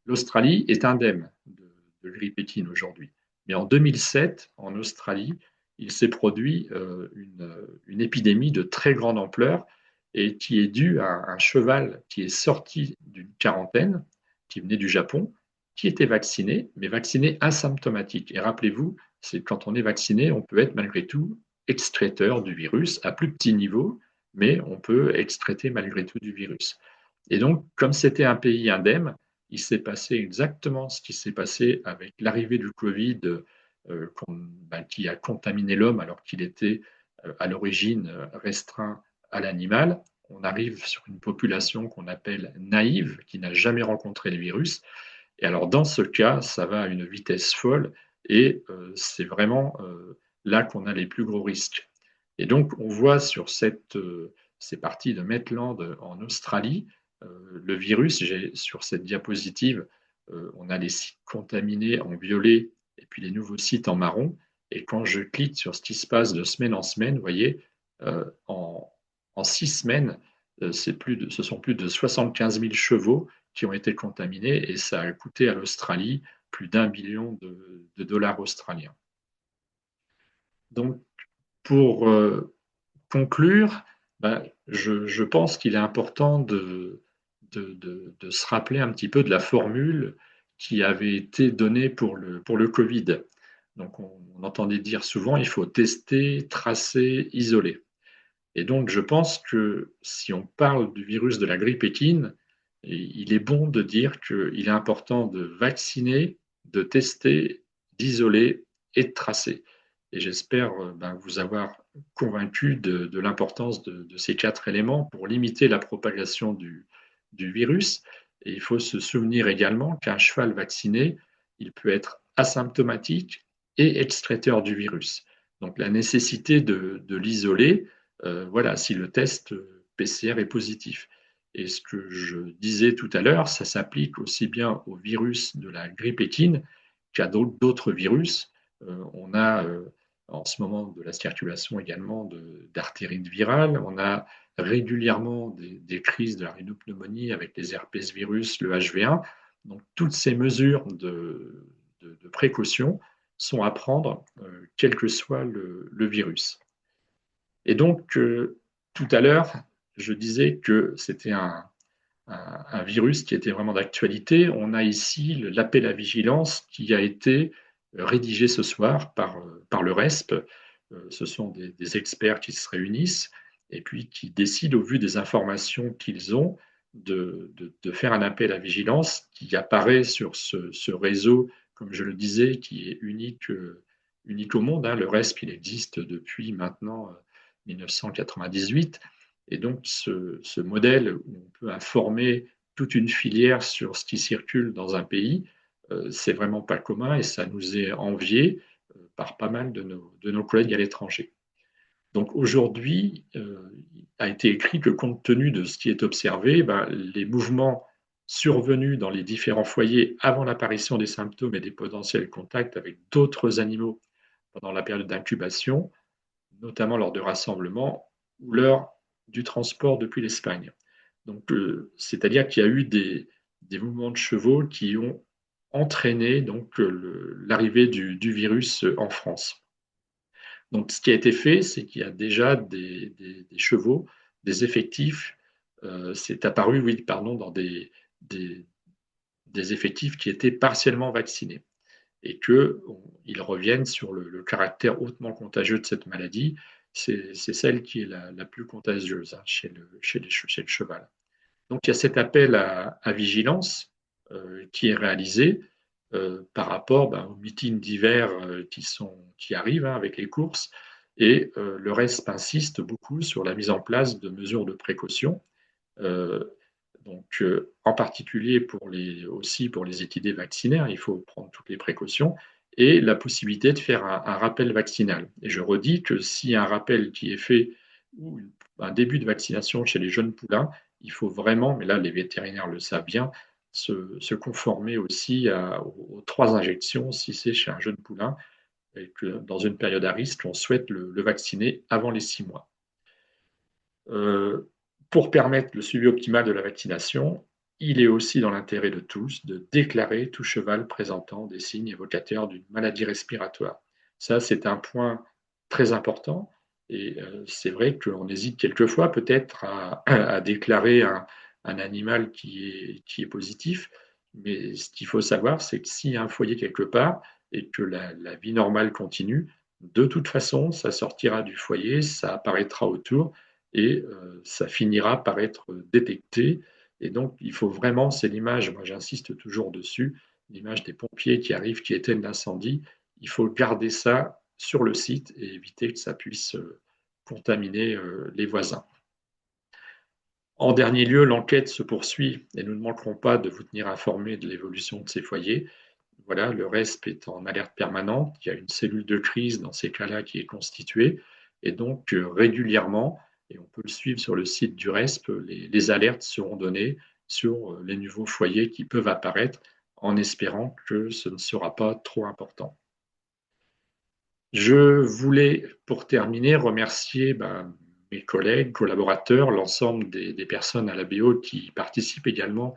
L'Australie est indemne de grippe équine aujourd'hui. Mais en 2007, en Australie, il s'est produit une épidémie de très grande ampleur et qui est due à un cheval qui est sorti d'une quarantaine, qui venait du Japon, qui était vacciné, mais vacciné asymptomatique. Et rappelez-vous, c'est quand on est vacciné, on peut être malgré tout excréteur du virus à plus petit niveau, mais on peut excréter malgré tout du virus. Et donc, comme c'était un pays indemne, il s'est passé exactement ce qui s'est passé avec l'arrivée du Covid qui a contaminé l'homme alors qu'il était à l'origine restreint à l'animal. on arrive sur une population qu'on appelle naïve, qui n'a jamais rencontré le virus. Et alors, dans ce cas, ça va à une vitesse folle et c'est vraiment là qu'on a les plus gros risques. Et donc, on voit sur ces parties de Maitland en Australie, le virus, sur cette diapositive, on a les sites contaminés en violet et puis les nouveaux sites en marron. Et quand je clique sur ce qui se passe de semaine en semaine, vous voyez, euh, en, en 6 semaines, ce sont plus de 75 000 chevaux qui ont été contaminés et ça a coûté à l'Australie plus d'1 billion de dollars australiens. Donc, pour conclure, ben, je pense qu'il est important de se rappeler un petit peu de la formule qui avait été donnée pour le Covid. Donc, on entendait dire souvent, il faut tester, tracer, isoler. Et donc, je pense que si on parle du virus de la grippe équine, il est bon de dire qu'il est important de vacciner, de tester, d'isoler et de tracer. Et j'espère ben, vous avoir convaincu de l'importance de ces 4 éléments pour limiter la propagation du virus. Et il faut se souvenir également qu'un cheval vacciné, il peut être asymptomatique et excréteur du virus. Donc la nécessité de l'isoler, voilà, si le test PCR est positif. Et ce que je disais tout à l'heure, ça s'applique aussi bien au virus de la grippe équine qu'à d'autres virus. On a en ce moment de la circulation également d'artérite virale. On a régulièrement des crises de la rhinopneumonie avec les herpès virus, le HV1. Donc toutes ces mesures de précaution sont à prendre, quel que soit le virus. Et donc, tout à l'heure, je disais que c'était un virus qui était vraiment d'actualité. On a ici l'appel à vigilance qui a été rédigé ce soir par le RESP. Ce sont des experts qui se réunissent et puis qui décident, au vu des informations qu'ils ont, de faire un appel à vigilance qui apparaît sur ce réseau, comme je le disais, qui est unique au monde. Hein. Le RESP, il existe depuis maintenant 1998. Et donc, ce modèle où on peut informer toute une filière sur ce qui circule dans un pays, c'est vraiment pas commun et ça nous est envié par pas mal de nos collègues à l'étranger. Donc aujourd'hui, il a été écrit que compte tenu de ce qui est observé, ben, les mouvements survenus dans les différents foyers avant l'apparition des symptômes et des potentiels contacts avec d'autres animaux pendant la période d'incubation, notamment lors de rassemblements ou lors du transport depuis l'Espagne. Donc, c'est-à-dire qu'il y a eu des mouvements de chevaux qui ont entraîné donc l'arrivée du virus en France. Donc, ce qui a été fait, c'est qu'il y a déjà des chevaux, des effectifs. C'est apparu, oui, pardon, dans des effectifs qui étaient partiellement vaccinés et qu'ils reviennent sur le caractère hautement contagieux de cette maladie. C'est celle qui est la plus contagieuse hein, chez le cheval. Donc il y a cet appel à vigilance qui est réalisé par rapport ben, aux meetings d'hiver qui arrivent hein, avec les courses. Et le reste insiste beaucoup sur la mise en place de mesures de précaution. Euh, donc, en particulier aussi pour les équidés vaccinés, il faut prendre toutes les précautions et la possibilité de faire un rappel vaccinal. Et je redis que s'il y a un rappel qui est fait ou un début de vaccination chez les jeunes poulains, il faut vraiment, mais là les vétérinaires le savent bien, se conformer aussi aux 3 injections si c'est chez un jeune poulain et que dans une période à risque, on souhaite le vacciner avant les 6 mois. Euh, pour permettre le suivi optimal de la vaccination, il est aussi dans l'intérêt de tous de déclarer tout cheval présentant des signes évocateurs d'une maladie respiratoire. Ça, c'est un point très important et c'est vrai qu'on hésite quelquefois peut-être à déclarer un animal qui est positif, mais ce qu'il faut savoir, c'est que s'il y a un foyer quelque part et que la vie normale continue, de toute façon, ça sortira du foyer, ça apparaîtra autour et ça finira par être détecté. Et donc, il faut vraiment, c'est l'image, moi j'insiste toujours dessus, l'image des pompiers qui arrivent, qui éteignent l'incendie. Il faut garder ça sur le site et éviter que ça puisse contaminer les voisins. En dernier lieu, l'enquête se poursuit et nous ne manquerons pas de vous tenir informés de l'évolution de ces foyers. Voilà, le RESP est en alerte permanente. Il y a une cellule de crise dans ces cas-là qui est constituée. Et donc, régulièrement, et on peut le suivre sur le site du RESP, les alertes seront données sur les nouveaux foyers qui peuvent apparaître en espérant que ce ne sera pas trop important. Je voulais, pour terminer, remercier mes collègues, collaborateurs, l'ensemble des personnes à la BO qui participent également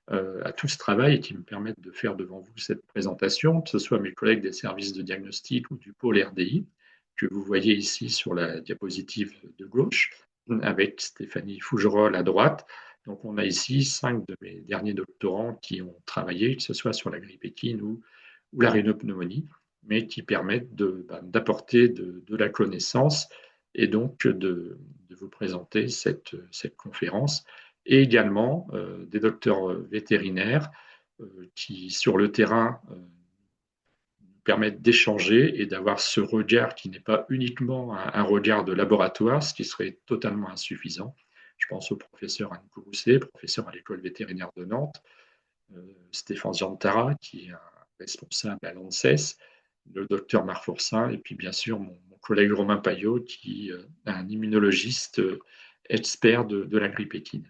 à tout ce travail et qui me permettent de faire devant vous cette présentation, que ce soit mes collègues des services de diagnostic ou du pôle RDI, que vous voyez ici sur la diapositive de gauche, avec Stéphanie Fougerolles à droite. Donc on a ici 5 de mes derniers doctorants qui ont travaillé, que ce soit sur la grippe équine ou la rhinopneumonie, mais qui permettent d'apporter de la connaissance et donc de vous présenter cette conférence et également des docteurs vétérinaires qui, sur le terrain, nous permettent d'échanger et d'avoir ce regard qui n'est pas uniquement un regard de laboratoire, ce qui serait totalement insuffisant. Je pense au professeur Anne Courroucé, professeur à l'école vétérinaire de Nantes, Stéphane Ziantara, qui est un responsable à l'ANSES, le docteur Marc Fourcin, et puis bien sûr mon collègue Romain Payot, qui est un immunologiste expert de la grippe équine.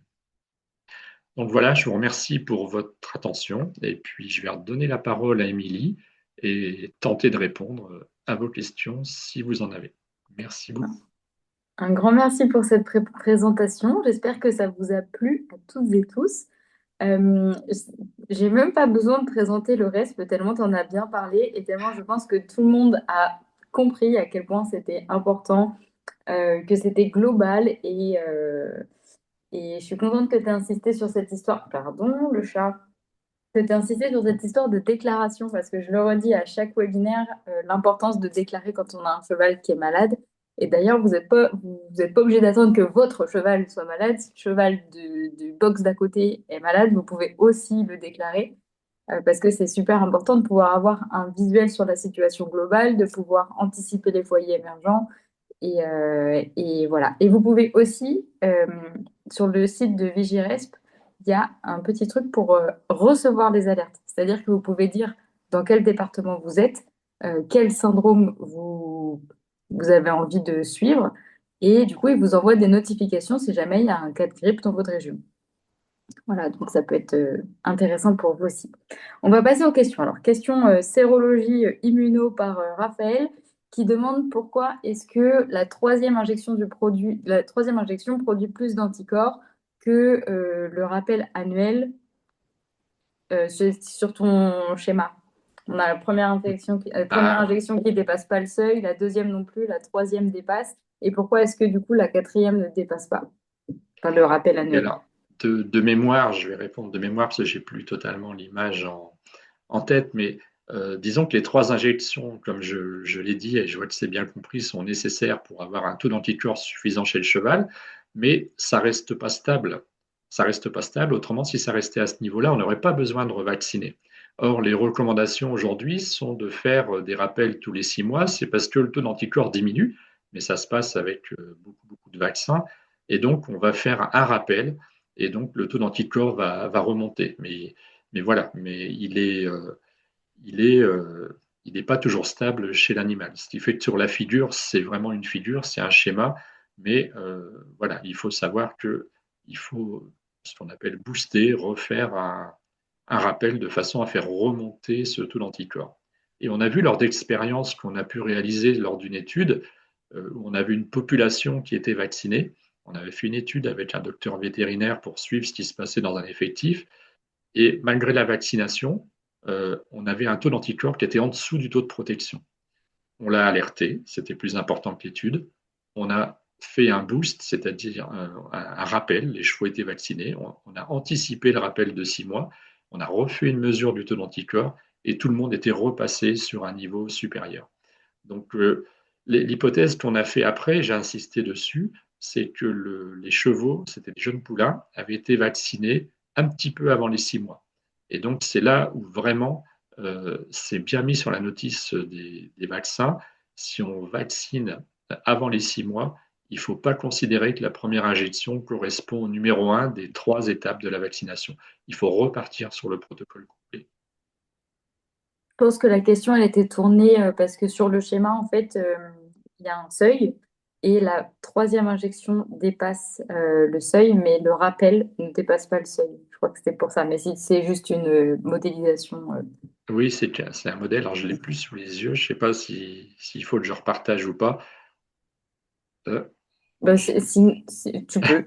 Donc voilà, je vous remercie pour votre attention et puis je vais redonner la parole à Émilie et tenter de répondre à vos questions si vous en avez. Merci beaucoup. Un grand merci pour cette présentation. J'espère que ça vous a plu à toutes et tous. Euh, j'ai même pas besoin de présenter le reste, tellement tu en as bien parlé et tellement je pense que tout le monde a compris à quel point c'était important, que c'était global et je suis contente que tu aies insisté sur cette histoire. Pardon, le chat. Que tu aies insisté sur cette histoire de déclaration parce que je le redis à chaque webinaire, l'importance de déclarer quand on a un cheval qui est malade. Et d'ailleurs, vous êtes pas obligé d'attendre que votre cheval soit malade. Si le cheval du box d'à côté est malade, vous pouvez aussi le déclarer parce que c'est super important de pouvoir avoir un visuel sur la situation globale, de pouvoir anticiper les foyers émergents. Et voilà. Et vous pouvez aussi, sur le site de Vigiresp, il y a un petit truc pour recevoir les alertes. C'est-à-dire que vous pouvez dire dans quel département vous êtes, quel syndrome vous avez envie de suivre. Et du coup, il vous envoie des notifications si jamais il y a un cas de grippe dans votre région. Voilà, donc ça peut être intéressant pour vous aussi. On va passer aux questions. Alors, question sérologie immuno par Raphaël qui demande pourquoi est-ce que la troisième injection produit plus d'anticorps que le rappel annuel sur ton schéma. On a première Ah, injection qui ne dépasse pas le seuil, la deuxième non plus, la troisième dépasse. Et pourquoi est-ce que du coup la quatrième ne dépasse pas? Enfin, le rappel et annuel. alors, de mémoire, je vais répondre de mémoire parce que j'ai plus totalement l'image en tête, mais disons que les 3 injections, comme je l'ai dit, et je vois que c'est bien compris, sont nécessaires pour avoir un taux d'anticorps suffisant chez le cheval, mais ça reste pas stable. Ça reste pas stable. Autrement, si ça restait à ce niveau-là, on n'aurait pas besoin de revacciner. Or, les recommandations aujourd'hui sont de faire des rappels tous les 6 mois. C'est parce que le taux d'anticorps diminue, mais ça se passe avec beaucoup de vaccins. Et donc, on va faire un rappel, et donc le taux d'anticorps va remonter. Mais voilà, mais il est, il n'est pas toujours stable chez l'animal. Ce qui fait que sur la figure, c'est vraiment une figure, c'est un schéma, mais voilà, il faut savoir que il faut ce qu'on appelle booster, refaire un rappel de façon à faire remonter ce taux d'anticorps. Et on a vu lors d'expériences qu'on a pu réaliser lors d'une étude, où on a vu une population qui était vaccinée. On avait fait une étude avec un docteur vétérinaire pour suivre ce qui se passait dans un effectif. Et malgré la vaccination, on avait un taux d'anticorps qui était en dessous du taux de protection. On l'a alerté, c'était plus important que l'étude. On a fait un boost, c'est-à-dire un rappel, les chevaux étaient vaccinés. On a anticipé le rappel de 6 mois. On a refait une mesure du taux d'anticorps et tout le monde était repassé sur un niveau supérieur. Donc, l'hypothèse qu'on a fait après, j'ai insisté dessus, c'est que les chevaux, c'était des jeunes poulains, avaient été vaccinés un petit peu avant les 6 mois. Et donc, c'est là où vraiment c'est bien mis sur la notice des vaccins. Si on vaccine avant les 6 mois, il ne faut pas considérer que la première injection correspond au numéro un des 3 étapes de la vaccination. Il faut repartir sur le protocole complet. Je pense que la question, elle était tournée parce que sur le schéma, en fait, il y a un seuil et la troisième injection dépasse le seuil, mais le rappel ne dépasse pas le seuil. Je crois que c'était pour ça. Mais si c'est juste une modélisation. Oui, c'est un modèle. Alors, je ne l'ai plus sous les yeux. Je ne sais pas s'il faut que je repartage ou pas. Euh, Bah, je, tu peux,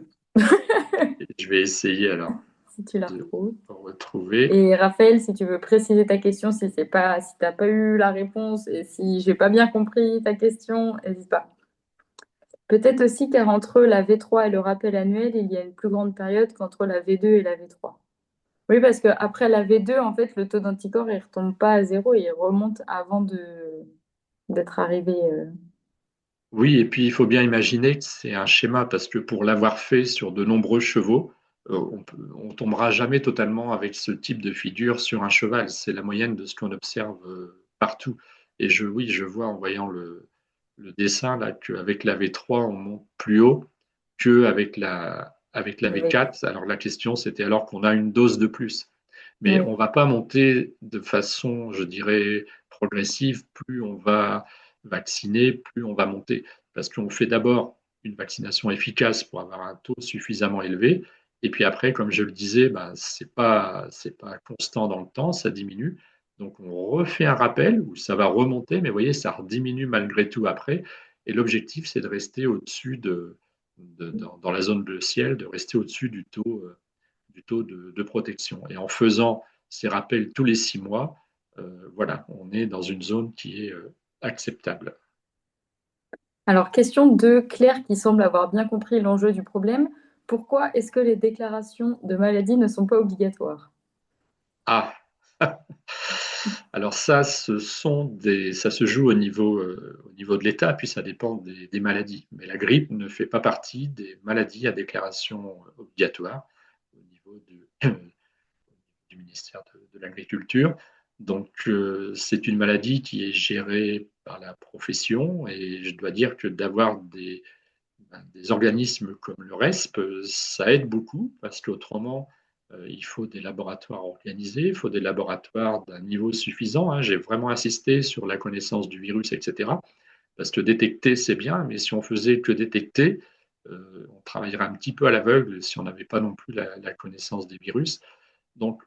je vais essayer alors si tu la de retrouves. retrouver. Et Raphaël, si tu veux préciser ta question, si c'est pas, si t'as pas eu la réponse et si j'ai pas bien compris ta question, n'hésite pas. Peut-être aussi car entre la V3 et le rappel annuel, il y a une plus grande période qu'entre la V2 et la V3. Oui, parce qu'après la V2, en fait, le taux d'anticorps, il retombe pas à zéro, il remonte avant d'être arrivé. Oui, et puis il faut bien imaginer que c'est un schéma parce que pour l'avoir fait sur de nombreux chevaux, on tombera jamais totalement avec ce type de figure sur un cheval. C'est la moyenne de ce qu'on observe partout. Et oui, je vois en voyant le dessin là qu'avec la V3, on monte plus haut qu'avec avec la Oui, V4. Alors la question, c'était alors qu'on a une dose de plus. Mais oui, on ne va pas monter de façon, je dirais, progressive. Plus on va vacciner, plus on va monter. Parce qu'on fait d'abord une vaccination efficace pour avoir un taux suffisamment élevé. Et puis après, comme je le disais, ben, c'est pas constant dans le temps, ça diminue. Donc on refait un rappel où ça va remonter, mais vous voyez, ça diminue malgré tout après. Et l'objectif, c'est de rester au-dessus dans la zone bleu ciel, de rester au-dessus du taux de protection. Et en faisant ces rappels tous les 6 mois, voilà, on est dans une zone qui est acceptable. alors, question de Claire qui semble avoir bien compris l'enjeu du problème. Pourquoi est-ce que les déclarations de maladie ne sont pas obligatoires? Ah, alors ça, ça se joue au niveau de l'État, puis ça dépend des maladies. Mais la grippe ne fait pas partie des maladies à déclaration obligatoire au niveau du ministère de l'Agriculture. Donc, c'est une maladie qui est gérée par la profession et je dois dire que d'avoir des organismes comme le RESP, ça aide beaucoup parce qu'autrement, il faut des laboratoires organisés, il faut des laboratoires d'un niveau suffisant, hein. J'ai vraiment insisté sur la connaissance du virus, etc. Parce que détecter, c'est bien, mais si on faisait que détecter, on travaillerait un petit peu à l'aveugle si on n'avait pas non plus la connaissance des virus. Donc,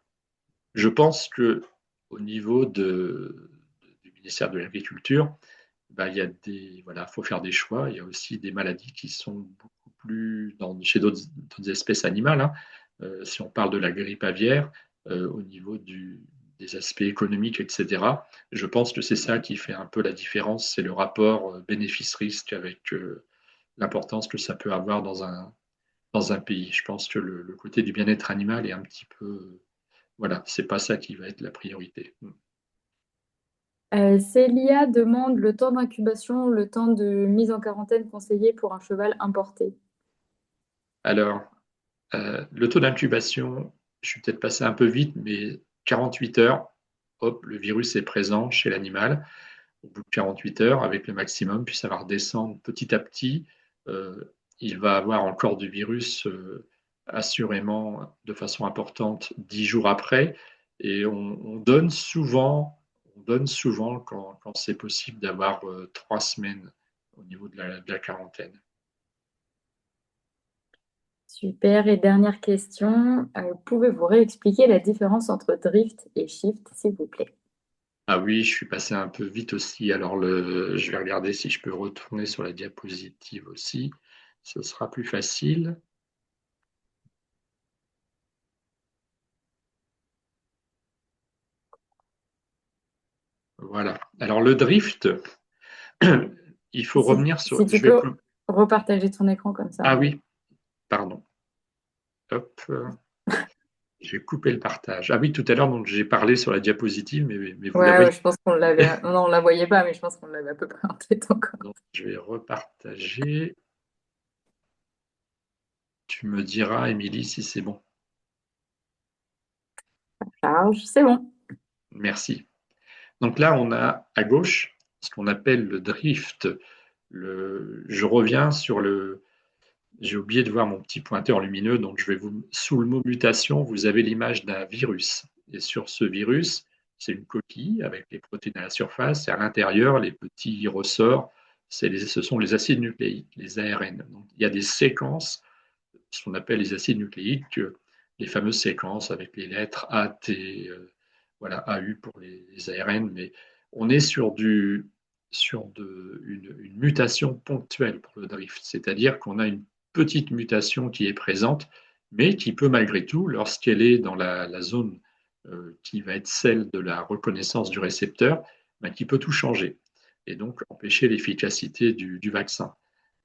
je pense que au niveau du ministère de l'Agriculture, ben, voilà, faut faire des choix. Il y a aussi des maladies qui sont beaucoup plus chez d'autres espèces animales, hein. Si on parle de la grippe aviaire, au niveau des aspects économiques, etc., je pense que c'est ça qui fait un peu la différence, c'est le rapport bénéfice-risque avec l'importance que ça peut avoir dans un pays. Je pense que le côté du bien-être animal est un petit peu, voilà, c'est pas ça qui va être la priorité. Célia demande le temps d'incubation, le temps de mise en quarantaine conseillé pour un cheval importé. Alors, le taux d'incubation, je suis peut-être passé un peu vite, mais 48 heures, hop, le virus est présent chez l'animal. Au bout de 48 heures, avec le maximum, puis ça va redescendre petit à petit. Il va avoir encore du virus assurément de façon importante 10 jours après. Et on donne souvent quand c'est possible d'avoir 3 semaines au niveau de la quarantaine. Super. Et dernière question, pouvez-vous réexpliquer la différence entre drift et shift, s'il vous plaît? Ah oui, je suis passé un peu vite aussi. Alors, je vais regarder si je peux retourner sur la diapositive aussi. Ce sera plus facile. Voilà. Alors, le drift, il faut Si, revenir sur. si tu peux repartager ton écran comme ça. Ah oui, pardon. Hop, j'ai coupé le partage. Ah oui, tout à l'heure, donc j'ai parlé sur la diapositive, mais vous la Ouais, voyez. ouais, je pense qu'on l'avait. Non, on la voyait pas, mais je pense qu'on l'avait à peu près en tête encore. Donc, je vais repartager. Tu me diras, Émilie, si c'est bon. Charge, c'est bon. Merci. Donc là, on a à gauche ce qu'on appelle le drift. Je reviens sur le. J'ai oublié de voir mon petit pointeur lumineux, donc je vais vous. Sous le mot mutation, vous avez l'image d'un virus. Et sur ce virus, c'est une coquille avec les protéines à la surface, et à l'intérieur, les petits ressorts, ce sont les acides nucléiques, les ARN. Donc, il y a des séquences, ce qu'on appelle les acides nucléiques, les fameuses séquences avec les lettres A, T, voilà, AU pour les ARN, mais on est une mutation ponctuelle pour le drift, c'est-à-dire qu'on a une petite mutation qui est présente, mais qui peut malgré tout, lorsqu'elle est dans la zone qui va être celle de la reconnaissance du récepteur, ben, qui peut tout changer et donc empêcher l'efficacité du vaccin.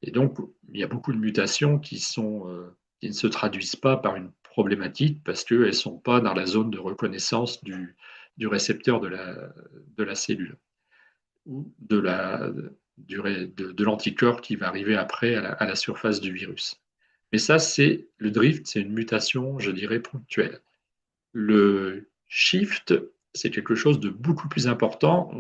Et donc, il y a beaucoup de mutations qui ne se traduisent pas par une problématique parce qu'elles ne sont pas dans la zone de reconnaissance du récepteur de la cellule ou de l'anticorps qui va arriver après à la surface du virus. Mais ça, c'est le drift, c'est une mutation, je dirais, ponctuelle. Le shift, c'est quelque chose de beaucoup plus important.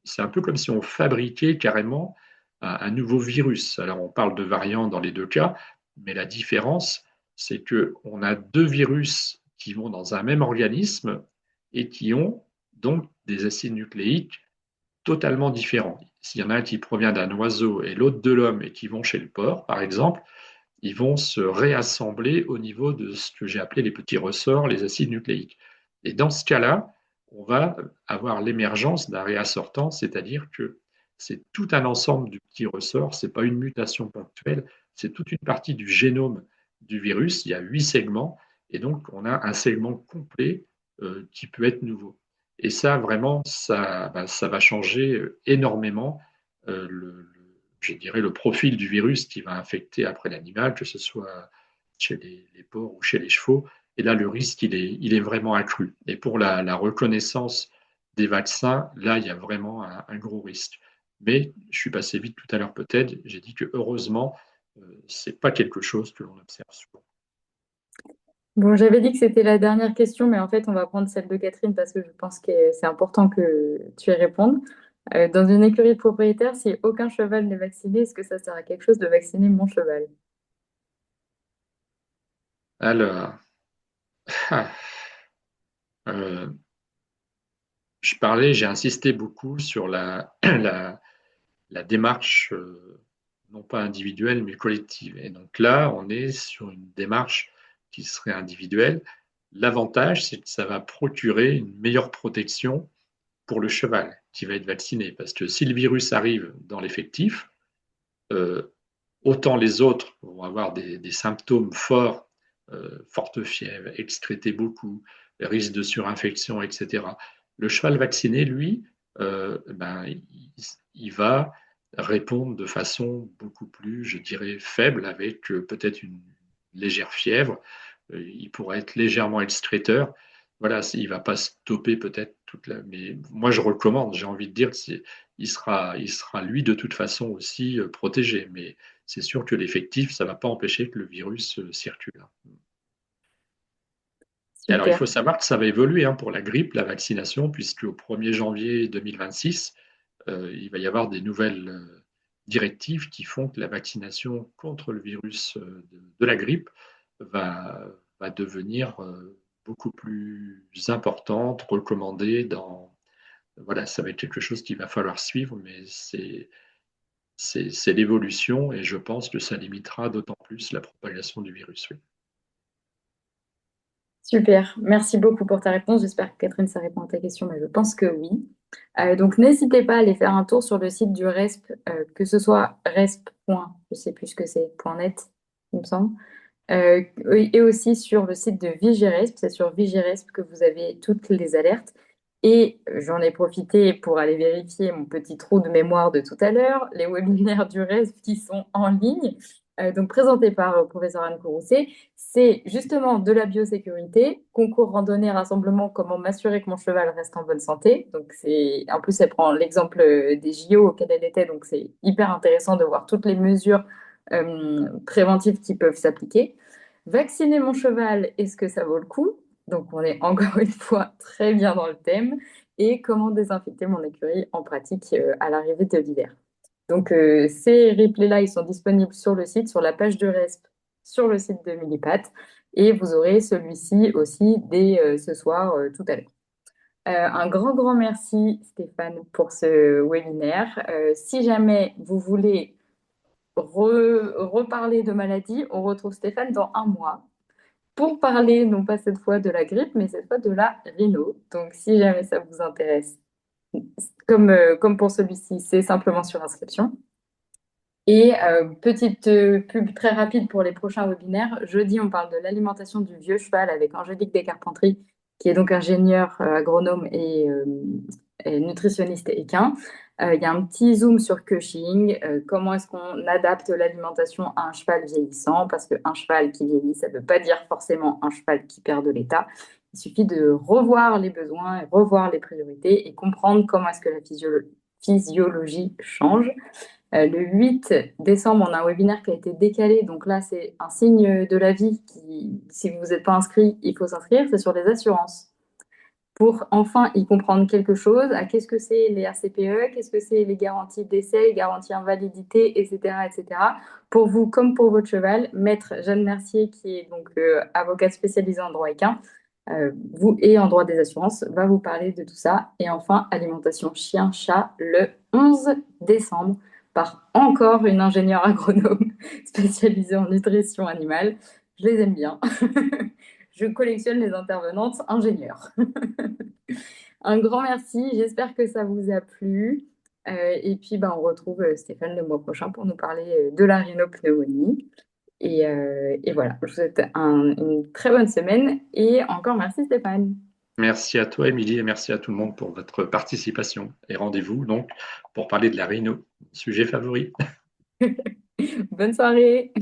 C'est un peu comme si on fabriquait carrément un nouveau virus. Alors, on parle de variants dans les deux cas, mais la différence, c'est qu'on a deux virus qui vont dans un même organisme et qui ont donc des acides nucléiques totalement différents. S'il y en a un qui provient d'un oiseau et l'autre de l'homme et qui vont chez le porc, par exemple, ils vont se réassembler au niveau de ce que j'ai appelé les petits ressorts, les acides nucléiques. Et dans ce cas-là, on va avoir l'émergence d'un réassortant, c'est-à-dire que c'est tout un ensemble de petits ressorts, ce n'est pas une mutation ponctuelle, c'est toute une partie du génome du virus, il y a 8 segments, et donc on a un segment complet qui peut être nouveau. Et ça, vraiment, ça va changer énormément je dirais, le profil du virus qui va infecter après l'animal, que ce soit chez les porcs ou chez les chevaux. Et là, le risque, il est vraiment accru. Et pour la reconnaissance des vaccins, là, il y a vraiment un gros risque. Mais je suis passé vite tout à l'heure peut-être, j'ai dit que heureusement, ce n'est pas quelque chose que l'on observe souvent. Bon, j'avais dit que c'était la dernière question, mais en fait, on va prendre celle de Catherine parce que je pense que c'est important que tu y répondes. Dans une écurie de propriétaire, si aucun cheval n'est vacciné, est-ce que ça sert à quelque chose de vacciner mon cheval? Alors, euh, j'ai insisté beaucoup sur la démarche, non pas individuelle, mais collective. Et donc là, on est sur une démarche qui serait individuelle. L'avantage, c'est que ça va procurer une meilleure protection pour le cheval qui va être vacciné. Parce que si le virus arrive dans l'effectif, euh, autant les autres vont avoir des symptômes forts, forte fièvre, excréter beaucoup, risque de surinfection, etc. Le cheval vacciné, lui, ben, il va répondre de façon beaucoup plus, je dirais, faible, avec peut-être une légère fièvre. Il pourrait être légèrement excréteur. Voilà, il ne va pas stopper peut-être toute la. Mais moi, je recommande, j'ai envie de dire qu'il sera, lui, de toute façon aussi protégé. Mais c'est sûr que l'effectif, ça ne va pas empêcher que le virus circule. Et alors, il Super. faut savoir que ça va évoluer pour la grippe, la vaccination, puisque au 1er janvier 2026, il va y avoir des nouvelles directives qui font que la vaccination contre le virus de la grippe va devenir beaucoup plus importante, recommandée voilà, ça va être quelque chose qu'il va falloir suivre, mais c'est l'évolution et je pense que ça limitera d'autant plus la propagation du virus. Oui. Super. Merci beaucoup pour ta réponse. J'espère que Catherine, ça répond à ta question, mais je pense que oui. Donc, n'hésitez pas à aller faire un tour sur le site du RESP, que ce soit resp. Je sais plus ce que c'est, .net, il me semble. Oui, et aussi sur le site de Vigiresp, c'est sur Vigiresp que vous avez toutes les alertes. Et j'en ai profité pour aller vérifier mon petit trou de mémoire de tout à l'heure, les webinaires du RESP qui sont en ligne, donc présentés par le professeur Anne Courroucé. C'est justement de la biosécurité, concours randonnée, rassemblement, comment m'assurer que mon cheval reste en bonne santé. Donc en plus, elle prend l'exemple des JO auxquels elle était, donc c'est hyper intéressant de voir toutes les mesures préventives qui peuvent s'appliquer. Vacciner mon cheval, est-ce que ça vaut le coup? Donc, on est encore une fois très bien dans le thème. Et comment désinfecter mon écurie en pratique à l'arrivée de l'hiver. Donc, ces replays-là, ils sont disponibles sur le site, sur la page de RESP, sur le site de Millipat. Et vous aurez celui-ci aussi dès ce soir, tout à l'heure. Un grand, grand merci, Stéphane, pour ce webinaire. Si jamais vous voulez reparler de maladie, on retrouve Stéphane dans un mois pour parler, non pas cette fois de la grippe, mais cette fois de la rhino. Donc, si jamais ça vous intéresse, comme pour celui-ci, c'est simplement sur inscription. Et petite pub très rapide pour les prochains webinaires. Jeudi, on parle de l'alimentation du vieux cheval avec Angélique Descarpentries, qui est donc ingénieure agronome et nutritionniste équin. Il y a un petit zoom sur Cushing. Comment est-ce qu'on adapte l'alimentation à un cheval vieillissant? Parce qu'un cheval qui vieillit, ça ne veut pas dire forcément un cheval qui perd de l'état. Il suffit de revoir les besoins, revoir les priorités et comprendre comment est-ce que la physiologie change. Le 8 décembre, on a un webinaire qui a été décalé. Donc là, c'est un signe de la vie qui, si vous n'êtes pas inscrit, il faut s'inscrire. C'est sur les assurances. Pour enfin y comprendre quelque chose, à qu'est-ce que c'est les RCPE, qu'est-ce que c'est les garanties d'essai, les garanties invalidité, etc., etc. Pour vous, comme pour votre cheval, Maître Jeanne Mercier, qui est donc avocate spécialisée en droit équin, vous et en droit des assurances, va vous parler de tout ça. Et enfin, alimentation chien-chat le 11 décembre par encore une ingénieure agronome spécialisée en nutrition animale. Je les aime bien. Je collectionne les intervenantes ingénieures. Un grand merci. J'espère que ça vous a plu. Et puis, ben, on retrouve Stéphane le mois prochain pour nous parler de la rhinopneumonie. Et voilà, je vous souhaite une très bonne semaine et encore merci Stéphane. Merci à toi, Émilie, et merci à tout le monde pour votre participation. Et rendez-vous donc pour parler de la rhino, sujet favori. Bonne soirée.